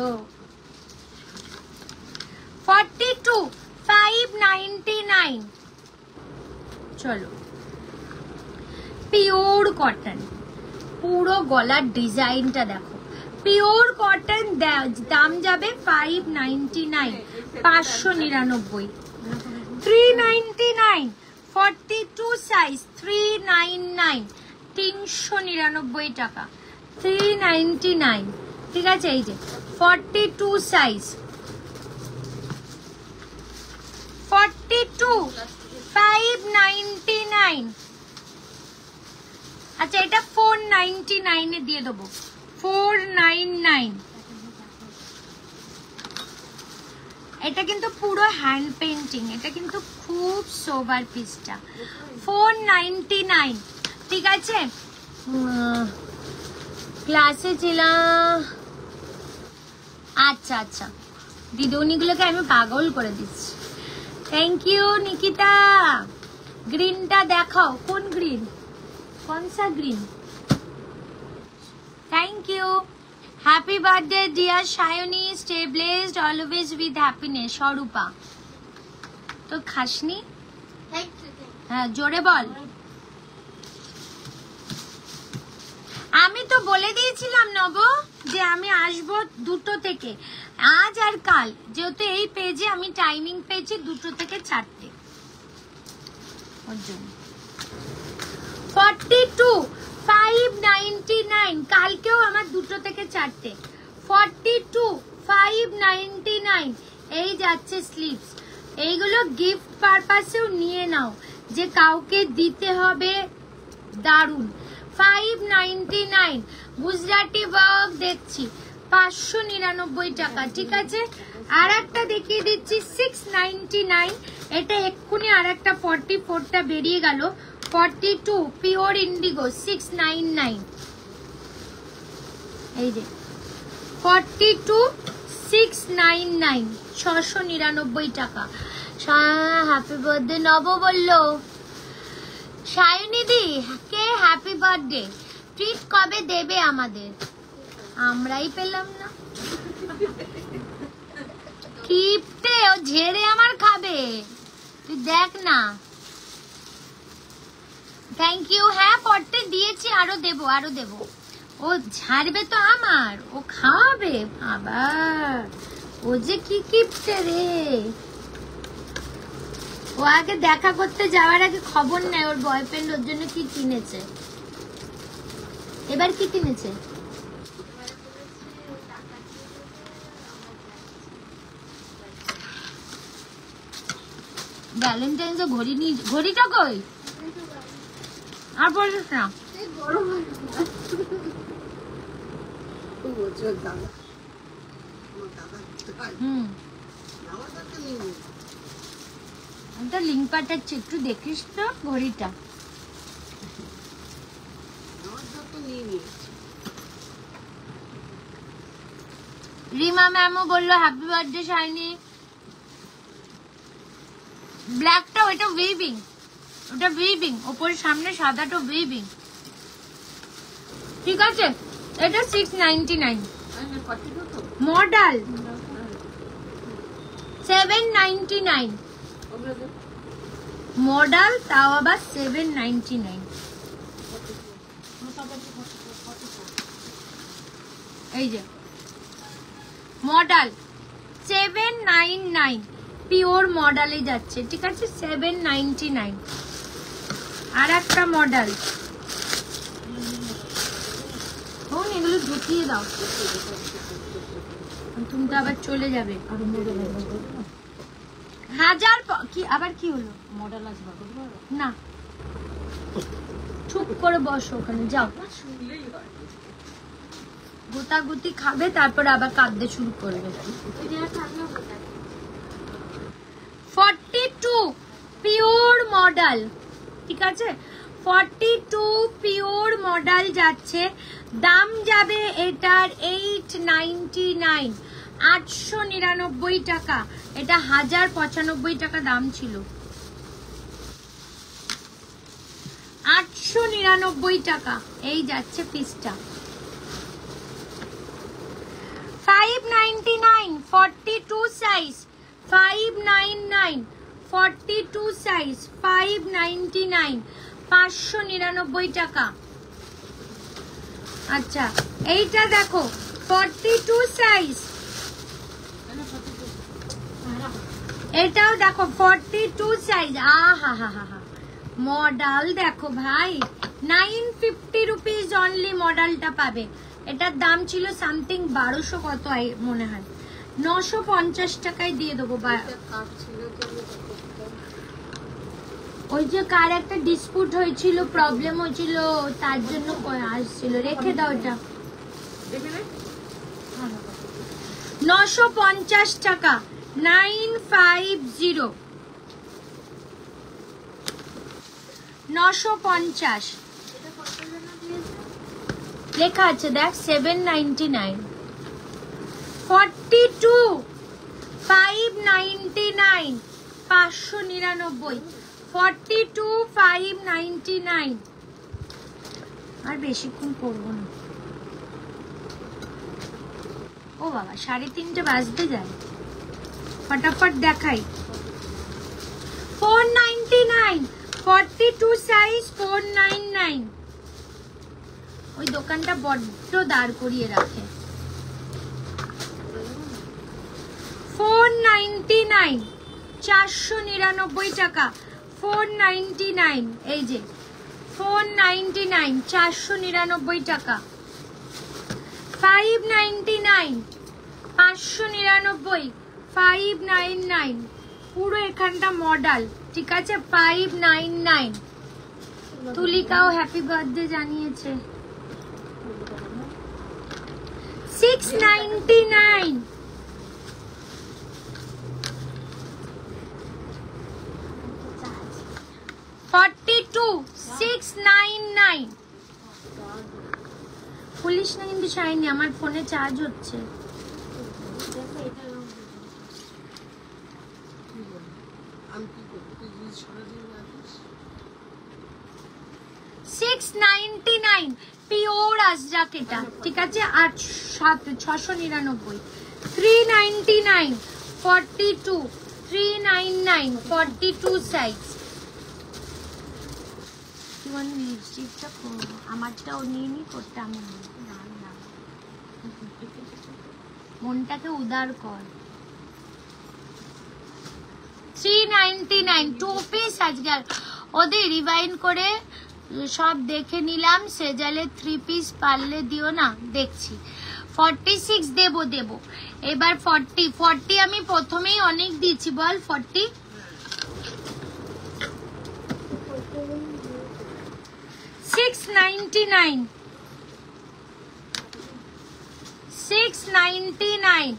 42 599। চলো, পিওর কটন, পুরো গলার ডিজাইনটা দেখো, পিওর কটন, দাম যাবে 599, 599, 399, 42 সাইজ 399, 399 টাকা, 399। ঠিক আছে, এই যে 42 সাইজ, 42 599। আচ্ছা, এটা 499 এ দিয়ে দেবো, 499। এটা কিন্তু পুরো হ্যান্ড পেন্টিং, এটা কিন্তু খুব সোবার পিসটা, 499। ঠিক আছে, ক্লাসে ছিলাম। আচ্ছা আচ্ছা, দিদিমণিগুলোকে আমি পাগল করে দিচ্ছি। Thank you Nikita. গ্রিনটা দেখাও, কোন গ্রিন, কোন সা green? Thank you. Happy birthday dear Sayani, stay blessed always with happiness. স্বরূপা তো খাসনি, থ্যাংক ইউ। হ্যাঁ জোরে বল। আমি তো বলে দিয়েছিলাম নব যে আমি আসবো 2টো থেকে, আজ আর কাল, যেহেতু এই পেজে আমি টাইমিং পেয়েছি 2টো থেকে 4টে। 42 599, কালকেও আমার 2টো থেকে 4টে। 42 599, এই যাচ্ছে স্লিভস। এইগুলো গিফট পারপাসেও নিয়ে নাও, যে কাউকে দিতে হবে, দারুন। 599, গুজরাটি ওয়ার্ক দেখছি 599 টাকা। ঠিক আছে, আর একটা দেখিয়ে দিচ্ছি 699, এটা এক্ষুনি আর একটা 44টা বেরিয়ে গেল। 42 পিওর ইন্ডিগো 699, এই যে 42 699, 699 টাকা। হ্যাপি বার্থডে নব বললো। সায়নিদি কে হ্যাপি বার্থডে, ট্রিট কবে দেবে আমাদের? আমরাই পেলাম না। কিপটে, ও ঝেড়ে আমার খাবে, তুই দেখ না। Thank you. হ্যাঁ 40 দিয়েছি, আরো দেবো, আরো দেবো। ও ঝাড়বে তো আমার, ও খাওয়াবে আবার। ও যে কি কিপটে রে, ও আগে দেখা করতে যাওয়ার আগে খবর নেয় ওর বয়ফ্রেন্ড ওর জন্য কি কিনেছে। এবার কি কিনেছে? ভ্যালেন্টাইন্স এ ঘড়ি নিয়ে, ঘড়িটা কই? আর বলিস না। একটা লিঙ্ক পাঠাচ্ছি, একটু দেখিস তো ঘড়িটা। রিমা ম্যামও বললো হ্যাপি বার্থডে শাইনি। ব্ল্যাকটা ওইটা উইভিং, ওটা উইভিং, ওপরের সামনে সাদাটা উইভিং। ঠিক আছে, এটা 699। মডেল 799, মডেল তাও আবার 799। এই যে মডেল 799, পিওর মডেলে যাচ্ছে। ঠিক আছে, 799। আর একটা মডেল, এগুলো ঢুকিয়ে দাও, তুমি তো আবার চলে যাবে। হাজার কি আবার কি হলো? মডেল আসবে না, চুপ করে বসো ওখানে, যাও। গোতাগুতি খাবে, তারপর আবার কাঁদতে শুরু করবে। 42 পিওর মডেল। ঠিক আছে, 42 পিওর মডেল যাচ্ছে, দাম যাবে এটার 899, 899 টাকা। এটা 1095 টাকা দাম ছিল। 599 টাকা, এই যাচ্ছে পিসটা। 599 42 সাইজ, 599 42 সাইজ, 599 599 টাকা। আচ্ছা এইটা দেখো 42 সাইজ, এটাও দেখো 42 সাইজ। আহা হা হা হা, মডেল দেখো ভাই, 950 রুপিস অনলি মডেলটা পাবে। এটার দাম ছিল সামথিং 1200 কত মনে হয়, 950 টাকায় দিয়ে দেবো। ওই যে কার একটা ডিসপুট হয়েছিল, প্রবলেম হয়েছিল, তার জন্য আসছিল। রেখে দাও এটা, 950 টাকা, 950 950 লেখা আছে দেখ, 799 42 599 599 42 599। আর বেশিক্ষণ করবো না। ও বাবা 3:30 বাজতে যায়, ফটাফট দেখাই। 499 42 সাইজ 499। ওই দোকানটা বড্ড দাঁড় করিয়ে রাখে। 499 499 টাকা, 499 এই যে 499 499 টাকা। 599 599 599 পুরো এখানটা মডেল, ঠিক আছে। 599। তুলিকাও হ্যাপি বার্থডে জানিয়েছে। 699 42 699। পুলিশ না কিন্তু শাইনি, আমার ফোনে চার্জ হচ্ছে। আমি কি করবো, তুই যদি সারাদিন না দিস। 699 পিওর আজরাক এটা, ঠিক আছে। আর 699 399 42 399 42 সাইজ। লিপস্টিকটা করবো, আমারটাও নিয়ে নি করতে, আমি না না, মনটাকে উদার কর। 399 2 পিস আজকে ওদের রিভাইন্ড করে সব দেখে নিলাম। সেজালে 3 পিস পারলে দিও না, দেখছি। 46 দেবো। এবার 40 আমি প্রথমেই অনেক দিয়েছি, বল 40। 699 699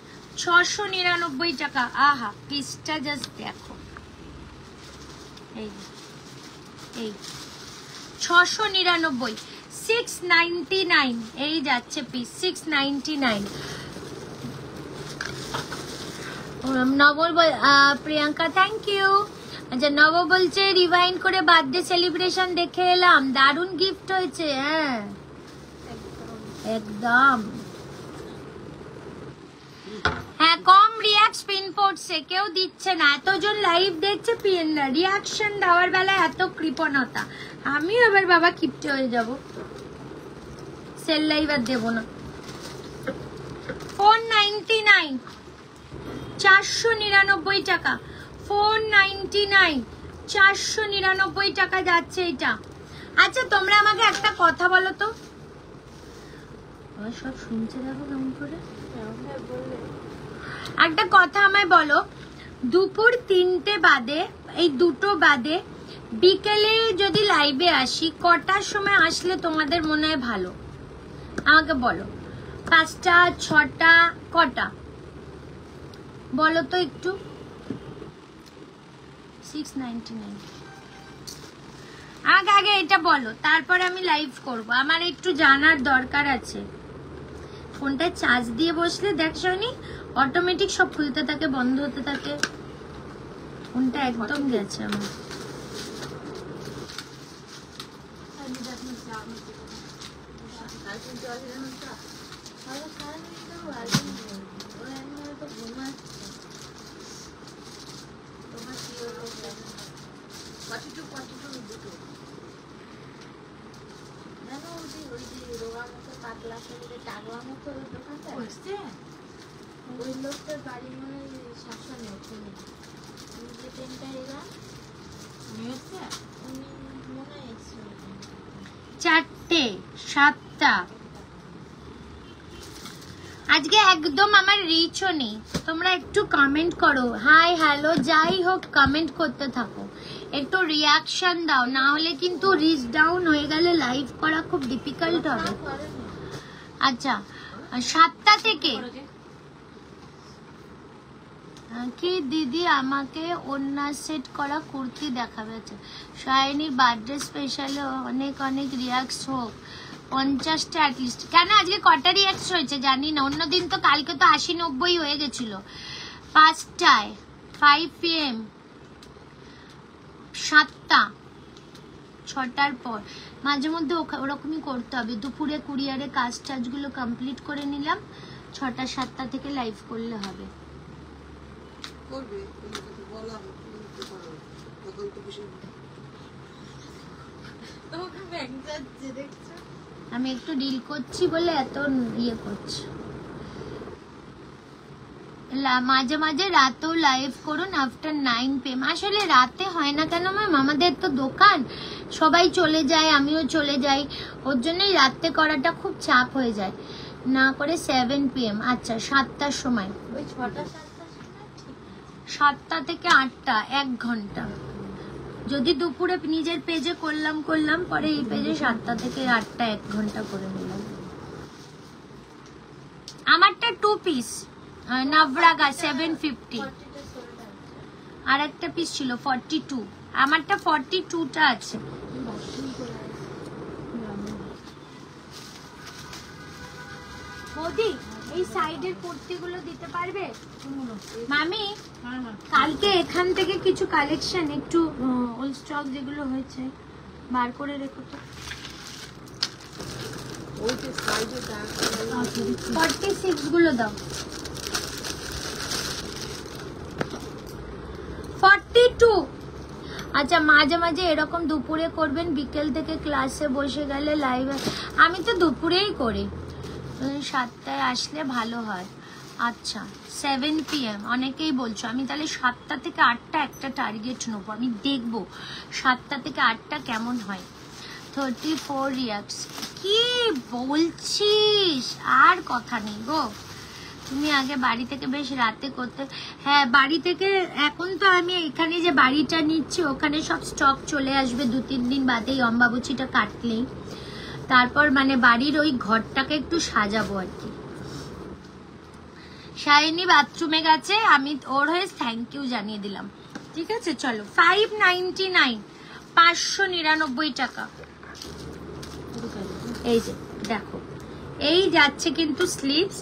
699 টাকা। আহা পিসটা জাস্ট দেখো, এই 699 699 এই যাচ্ছে পিস 699। নবল প্রিয়াঙ্কা থ্যাংক ইউ। আচ্ছা নব বলছে রিভাইন্ড করে বার্থডে সেলিব্রেশন দেখে এলাম, দারুণ গিফট হয়েছে। হ্যাঁ একদম। হ্যাঁ কম রিয়াক্ট পিন পড়ছে, কেউ দিচ্ছে না। এতজন লাইভ দেখছে, রিয়াকশন দেওয়ার বেলায় এত কৃপণতা। আমিও এবার বাবা কিপটে হয়ে যাব, সেল লাইভ আর দেবো না। 499 499 টাকা, 499 499 টাকা যাচ্ছে এটা। আচ্ছা তোমরা আমাকে একটা কথা বলো তো, সব শুনছে দেখো কেমন করে। একটা কথা আমায় বলো, দুপুর 3টে বাদে, এই 2টো বাদে বিকেলে যদি লাইভে আসি, কটার সময় আসলে তোমাদের মনে হয় ভালো? আমাকে বলো, 5টা 6টা কটা বলো তো একটু। 699 আগে এটা বলো, তারপরে আমি লাইভ করব। আমার একটু জানার দরকার আছে। ফোনটা চার্জ দিয়ে বসলে দেখ শোনি অটোমেটিক সব খুলতে থাকে, বন্ধ হতে থাকে। ফোনটা একদম গেছে আমার। হয়তো সারাদিন তো আসবেন ওরা এমনি হয়তো ঘুমাচ্ছে তোমার কি হলো 42 দুটো জানো ওই যে রোগা মতো পাতলা শরীরে টাগলা মতো ওই দোকানটা ওই লোকটার বাড়ি মনে হয় শাসনে ওখানে উনি যে ট্রেনটা এলাম উনি মনে হয় এসছে 4টে 7টা আজকে একদম আমার রিচও নেই। তোমরা একটু কমেন্ট করো, হাই হ্যালো যাই হোক কমেন্ট করতে থাকো, একটু রিয়াকশন দাও, না হলে কিন্তু রিচ ডাউন হয়ে গেলে লাইভ করা খুব ডিফিকাল্ট হবে। আচ্ছা 7টা থেকে কি দিদি আমাকে ওন্না সেট করা কুর্তি দেখাবে। আচ্ছা শাইনির বার্থডে স্পেশালে অনেক অনেক রিয়াক্স হোক, 50টা অ্যাটলিস্ট। কেন আজকে কটা রিয়াক্স হয়েছে জানি না, অন্যদিন তো কালকে তো 80-90 হয়ে গেছিল। 5টায় 5 PM 7টা 6টার পর মাঝে মধ্যে ওরকমই করতে হবে। দুপুরে কুরিয়ারে কাজ টাজগুলো কমপ্লিট করে নিলাম, 6টা 7টা থেকে লাইভ করলে হবে। করবে বলা তখন তো বেশি তোমাকে ব্যাগ যাচ্ছে দেখছো আমি একটু ডিল করছি বলে এত ইয়ে করছি। মাঝে মাঝে রাতেও লাইভ করুন আফটার 9 PM। আসলে রাতে হয় না কেন ম্যাম, আমাদের তো দোকান, সবাই চলে যায়, আমিও চলে যাই, ওর জন্যই রাতে করাটা খুব চাপ হয়ে যায়। না করে 7 PM। আচ্ছা 7টার সময়, ওই 6টা 7টার সময় ঠিক 7টা থেকে 8টা 1 ঘন্টা। যদি দুপুরে নিজের পেজে করলাম পরে এই পেজে 7টা থেকে 8টা 1 ঘন্টা করে নিলাম। আমারটা 2 পিস নাভরাগা 750, 40টা সোল্ড আছে আর একটা পিস ছিল 42, আমারটা 42টা আছে। বৌদি এই সাইডের কুর্তিগুলো দিতে পারবে মামি? কালকে এখান থেকে কিছু কালেকশন একটু ওল্ড স্টক যেগুলো হয়েছে বার করে রেখো তো। ওই যে সাইজে দাগ 46 গুলো দাও। 42। আচ্ছা মাঝে মাঝে এরকম দুপুরে করবেন, বিকেল থেকে ক্লাসে বসে গেলে লাইভে। আমি তো দুপুরেই করি, 7টায় আসলে ভালো হয়। আচ্ছা 7 PM অনেকেই বলছো, আমি তাহলে 7টা থেকে 8টা একটা টার্গেট নেবো, আমি দেখবো 7টা থেকে 8টা কেমন হয়। 34 রিয়াক্টস। কি বলছিস, আর কথা নেই গো। তুমি আগে বাড়ি থেকে বেশ রাতে করতে। হ্যাঁ বাড়ি থেকে, এখন তো আমি এখানে যে বাড়িটা নিচ্ছি ওখানে সব স্টক চলে আসবে 2-3 দিন বাদেই, অম্বাবুচিটা কাটলেই। তারপর মানে বাড়ির ওই ঘরটাকে একটু সাজাবো আর কি। শাইনি বাথরুমে গেছে, আমি ওর হয়ে থ্যাংক ইউ জানিয়ে দিলাম। ঠিক আছে চলো 599, 599 টাকা। এই যে দেখো, এই যাচ্ছে কিন্তু স্লিভস,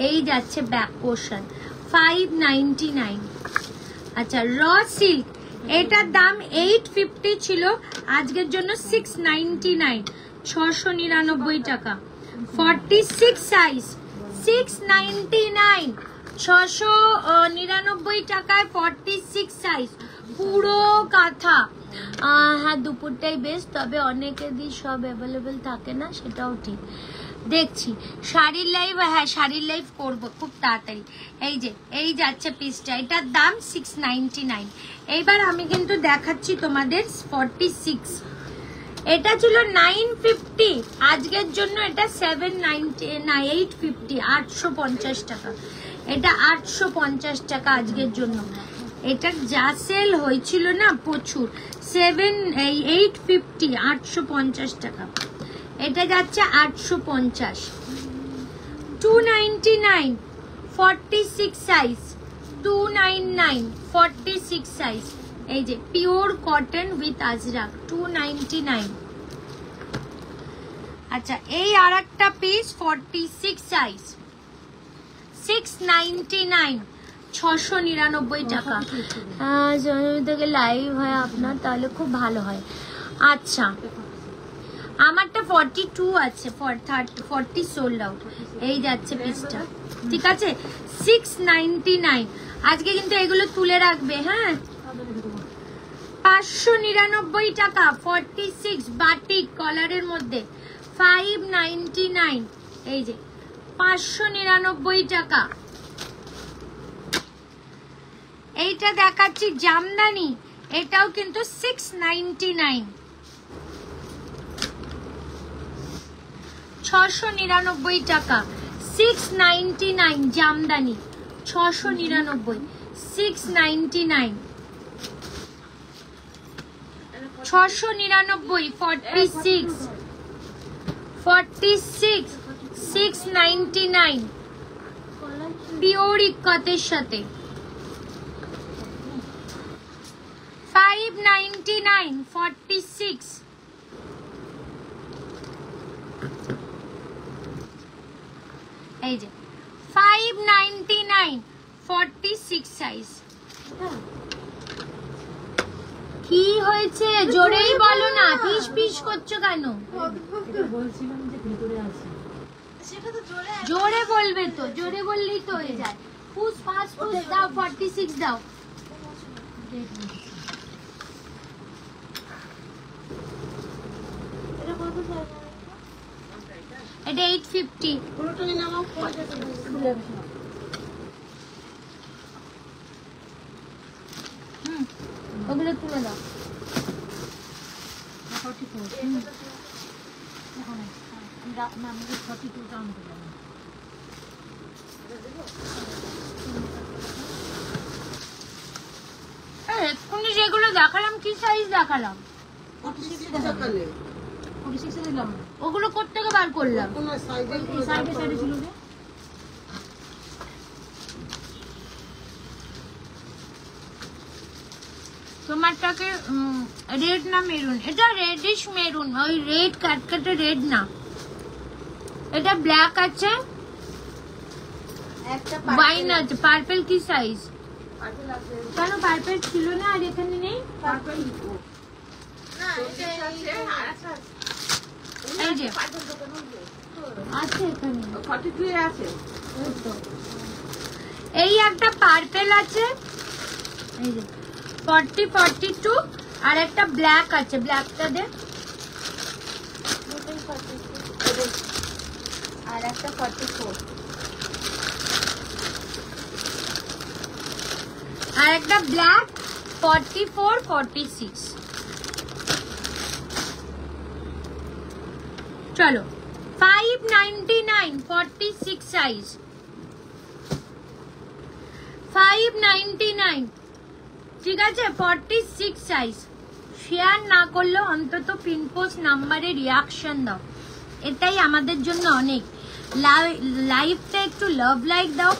এই যাচ্ছে ব্যাক পোর্শন, 599। আচ্ছা র সিল্ক, এটার দাম 850 ছিল, আজকের জন্য 699, 699 টাকা। 46 সাইজ 699, 699 টাকায় 46 সাইজ পুরো কাঁথা। হ্যাঁ দুপুরটাই বেশ, তবে অনেকেরই সব অ্যাভেলেবেল থাকে না, সেটাও ঠিক। দেখছি শাড়ির লাইভ, হ্যাঁ শাড়ির লাইভ করবো খুব তাড়াতাড়ি। এই যে এই যাচ্ছে পিসটা, এটার দাম 699। এইবার আমি কিন্তু দেখাচ্ছি তোমাদের 46। এটা ছিল 950, আজকের জন্য এটা 790 না 850, 850 টাকা। এটা 850 টাকা আজকের জন্য। এটা যা সেল হয়েছিল না প্রচুর, 850, 850 টাকা। এটা যাচ্ছে 850। 299, 46 সাইজ, 299, 46 সাইজ। এই যে পিওর কটন উইথ আজরাক, 299। আচ্ছা এই আর একটা পিস 46 সাইজ, 699, 699 টাকা। থেকে লাইভ হয় আপনার, তাহলে খুব ভালো হয়। আচ্ছা আমারটা 42 আছে, 40 সোল্ড আউট। এই যাচ্ছে পিসটা, ঠিক আছে 699। আজকে কিন্তু এগুলো তুলে রাখবে, হ্যাঁ 599 টাকা 46 বাটিক কলারের মধ্যে 599। এই যে 599 টাকা। এইটা দেখাচ্ছি জামদানি, এটাও কিন্তু 699, 699 টাকা 699 জামদানি, 699 699 699 46 46 699 পিওর ইক্কতের সাথে 599 46। এই যে 599 46 সাইজ। কি হয়েছে জোরেই বলো না, পিস পিস করছো কেন? বলছিলাম যে ভিতরে আছে, সেটা তো জোরে জোরে বলবে তো, জোরে বললেই তো হয়ে যায়। পুশ পাঁচ পুশ দাও, 46 দাও। এটা কত জায়গা? এটা 850। পুরোটা নিয়ে নাও। ওগুলো তুলে দাও। এক্ষুনি যেগুলো দেখালাম কি সাইজ দেখালাম, ওগুলো কোত্থেকে বার করলাম? তোমারটাকে রেড না মেরুন? এটা রেডিশ মেরুন, ওই রেড কাটকাটে রেড না, এটা ব্ল্যাক আছে, একটা ওয়াইন আছে। পার্পল কি সাইজ? পার্পল আছে কেন পার্পল ছিল না আর এখানে নেই? পার্পল না, এটা আছে এই যে পার্পল দোকানে আছে এখানে 42 এ আছে। ওই তো। এই একটা পার্পল আছে, এই যে 40 42, আর একটা ব্ল্যাক আছে, ব্ল্যাকটা দে। দুটোই 42 আর একটা 44। আর একটা ব্ল্যাক 44 46। চলো 599 46 সাইজ 599, ঠিক আছে 46 সাইজ। শেয়ার না করলেও অন্তত পিনপোস্ট নাম্বারে রিয়াকশন দাও, এটাই আমাদের জন্য অনেক। লাইভটা একটু লাভ লাইক দাও,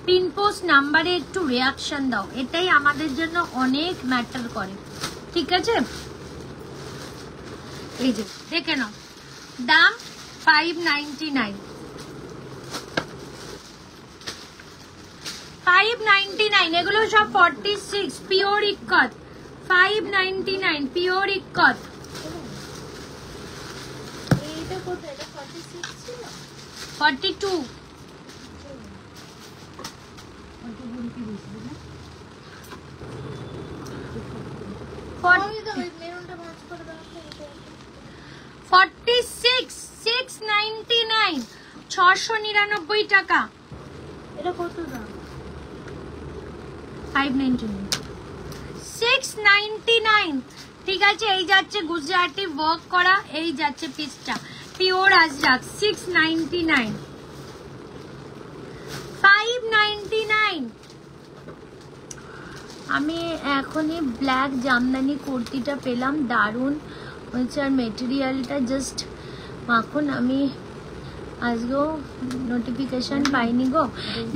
পিনপোস্ট নাম্বারে একটু রিয়াকশন দাও, এটাই আমাদের জন্য অনেক ম্যাটার করে, ঠিক আছে? এই যে দেখে নাও, দাম 599 599। এগুলো সব 46 পিওর ইক্কত, 599 পিওর ইক্কত। এইটা কোথায়? এটা 46 ছিল 42 আমি তো ওই মেরুনটা ভাঁজ করে দাও তো, এটা 46 699 699 টাকা। এটা কত দাম? 599 699, ঠিক আছে? এই যাচ্ছে গুজরাটি ওয়ার্ক করা, এই যাচ্ছে পিসটা পিওর আজরাক 699 599। আমি এখনই ব্ল্যাক জামদানি কুর্তিটা পেলাম, দারুণ হচ্ছে, আর মেটেরিয়ালটা জাস্ট মাখন। আমি আজকেও নোটিফিকেশন পাইনি গো।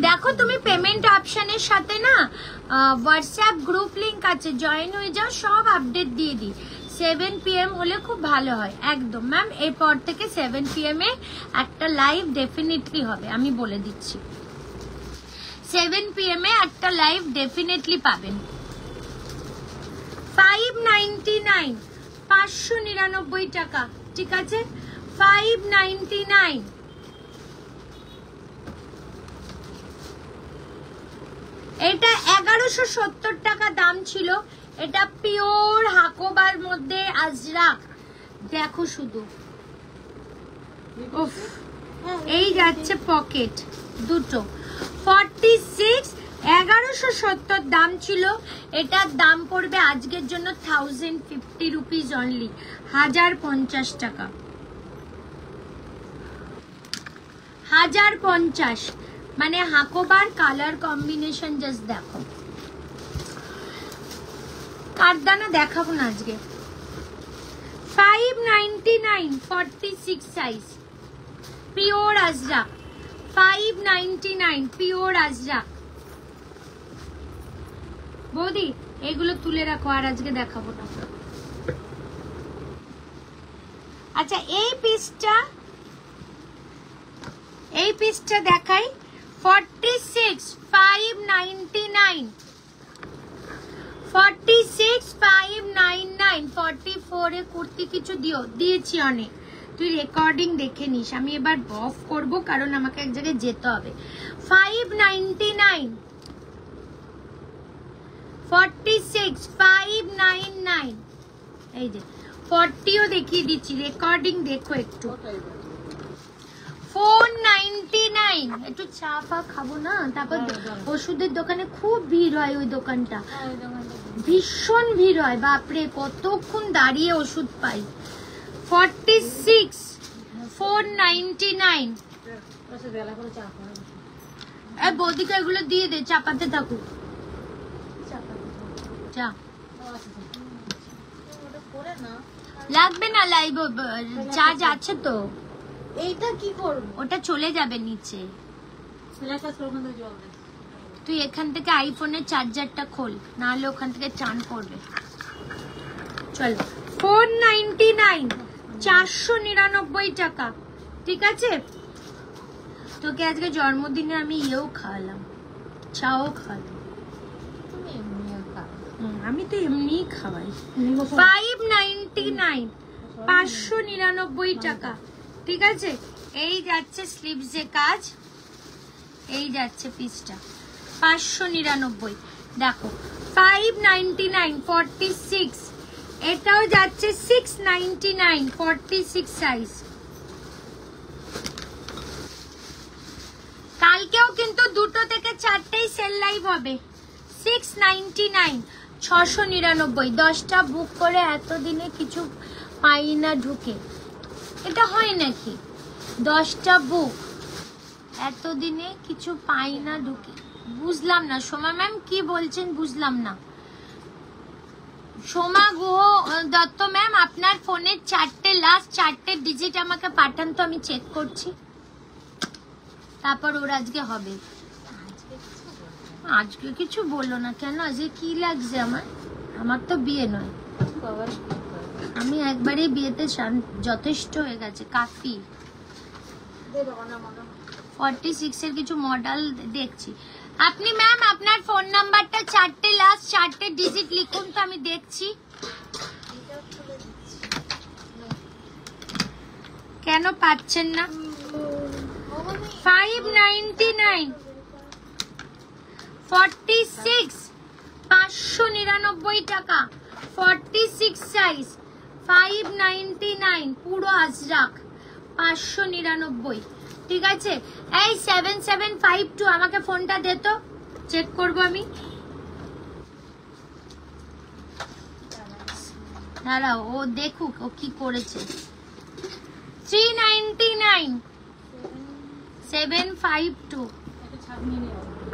দেখো তুমি পেমেন্ট অপশনের সাথে না হোয়াটসঅ্যাপ গ্রুপ লিংক আছে, জয়েন হয়ে যাও, সব আপডেট দিয়ে দিই। 7 PM হলে খুব ভালো হয় একদম। ম্যাম এরপর থেকে 7 PM এ একটা লাইভ ডেফিনেটলি হবে, আমি বলে দিচ্ছি। 7 PM এ একটা লাইভ ডেফিনেটলি পাবেন। 599 599 টাকা ঠিক আছে 599। এটা 1170 টাকা দাম ছিল। এটা পিওর হাকোবার মধ্যে আজরাক, দেখো শুধু উফ। এই যাচ্ছে পকেট দুটো 46, 1170 দাম ছিল। এটার দাম পড়বে আজকের জন্য 1050 রুপিস অনলি, 1050 টাকা, 1050। মানে হাকোবার কালার কম্বিনেশন জাস্ট দেখো। কারদানা দেখাবো না আজকে। 599, 46 size, pure Ajrak, 599 pure Ajrak. বৌদি এগুলো তুলে রাখো, আর আজকে দেখাবো না। আচ্ছা এই পিসটা দেখাই, 46, 599, 46, 599, 44 এ কুর্তি কিছু দিয়েছি অনেক। তুই রেকর্ডিং দেখে নিস, আমি এবার অফ করব কারণ আমাকে এক জায়গায় যেতে হবে। 599, 46, 599। এই যে 40ও দেখিয়ে দিচ্ছি, রেকর্ডিং দেখো একটু। 499। একটু চা ফা খাবো না, তারপর ওষুধের দোকানে খুব ভিড় হয়, ওই দোকানটা ভীষণ ভিড় হয়, বাপরে কতক্ষণ দাঁড়িয়ে ওষুধ পাই। 46, 499। বৌদিকে এগুলো দিয়ে দে, চাপাতে থাকুক। চা লাগবে না, লাইভ চার্জ আছে তো। এইটা কি করব? ওটা চলে যাবে নিচে। তুই এখান থেকে আইফোনের চার্জারটা খোল, নাহলে ওখান থেকে চান পড়বে। চল 499, 499 টাকা, ঠিক আছে। তোকে আজকে জন্মদিনে আমি ইয়েও খাওয়ালাম, চাও খাওয়ালাম। আমি তো এমনি খাওয়াই। 599, 599 টাকা, ঠিক আছে। এই যাচ্ছে স্লিভসে কাজ, এই যাচ্ছে পিসটা 599। দেখো 599, 46। এটাও যাচ্ছে 699, 46 সাইজ। কালকেও কিন্তু 2টো থেকে 4টেই সেল লাইভ হবে। 699, 699। 10টা বুক করে এতদিনে কিছু পাই না ঢুকে, এটা হয় নাকি? 10টা বুক এতদিনে কিছু পাই না ঢুকে, বুঝলাম না। সোমা ম্যাম কি বলছেন বুঝলাম না। সোমা গুহ দত্ত ম্যাম, আপনার ফোনের লাস্ট 4টে ডিজিট আমাকে পাঠান তো, আমি চেক করছি, তারপর ওর আজকে হবে। আজকে কিছু বললো না কেন? আজকে কি লাগছে আমার তো বিয়ে নয়, আমি একবারই বিয়েতে যথেষ্ট হয়ে গেছে, কাফি। 46 এর কিছু মডেল দেখছি। আপনি ম্যাম আপনার ফোন নাম্বারটা লাস্ট 4টে ডিজিট লিখুন তো, আমি দেখছি। কেন পাচ্ছেন না? 599, 46, 599 টাকা, 46 সাইজ, 599 পুরো আজরাক, 599, ঠিক আছে। এই 7752 আমাকে ফোনটা দে তো, চেক করবো আমি। দাঁড়াও, ও দেখুক ও কি করেছে। 399, 752।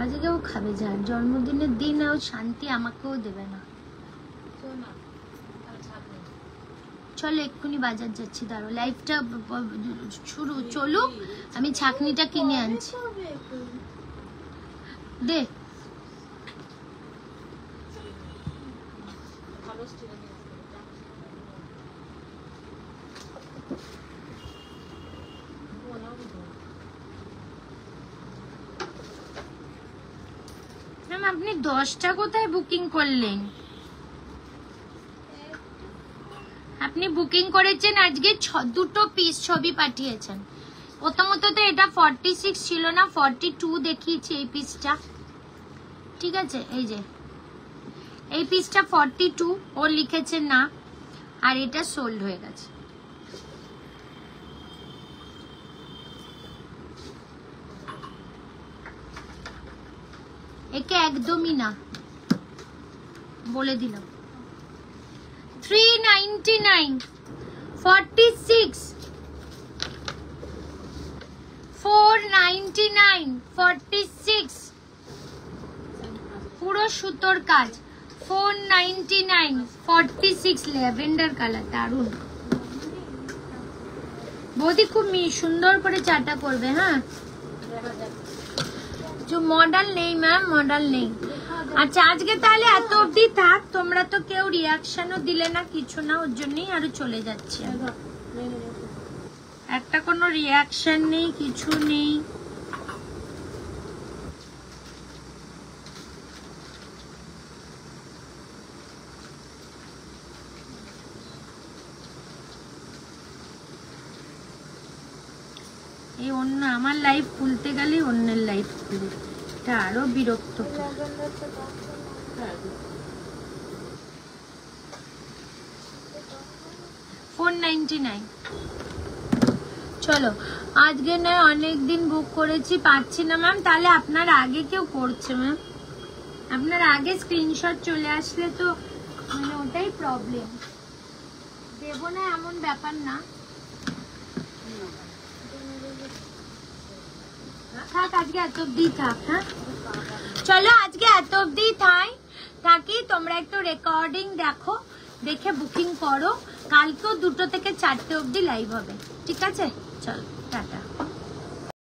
আজকে ও খাবে, যার জন্মদিনের দিন ও শান্তি আমাকেও দেবে না। চলো এক্ষুনি বাজার যাচ্ছি, দাঁড়ো লাইভটা চলুক, আমি ছাকনিটা কিনে আনছি। দে ম্যাম, আপনি 10টা কোথায় বুকিং করলেন? আপনি বুকিং করেছেন আজকে 2টো পিস ছবি পাঠিয়েছেন। প্রথমত তো এটা 46 ছিল না, 42 দেখিয়েছি এই পিসটা, ঠিক আছে? এই যে এই পিসটা 42 ও লিখেছে না, আর এটা সোল্ড হয়ে গেছে। একে একদমই না বলে দিলাম। 399 46 499 46 পুরো সুতোর কাজ 499 46 ল্যাভেন্ডার কালার, দারুন। বৌদি খুব সুন্দর করে চাটা করবে। হ্যাঁ, মডেল নেই ম্যাম, মডেল নেই। আচ্ছা, আজকে তাহলে এত অবধি থাক। তোমরা তো কেউ রিয়াকশনও দিলে না, কিছু না, ওর জন্যই আরো চলে যাচ্ছে। একটা কোনো রিয়াকশন নেই, কিছু নেই। এই অন্য আমার লাইফ খুলতে গেলে অন্যের লাইফ খুলে, এটা আরো বিরক্ত। 499। চলো, আজকে না অনেকদিন বুক করেছি, পাচ্ছি না ম্যাম। তাহলে আপনার আগে কেউ করছে ম্যাম, আপনার আগে স্ক্রিনশট চলে আসলে তো মানে ওটাই প্রবলেম। দেবো না এমন ব্যাপার না, থাক আজকে এত অব্দি থাক। হ্যাঁ চলো, আজকে এত অব্দি থাকি। তোমরা একটু রেকর্ডিং দেখো, দেখে বুকিং করো। কালকেও 2টো থেকে 4টে অব্দি লাইভ হবে, ঠিক আছে? চলো, টাটা।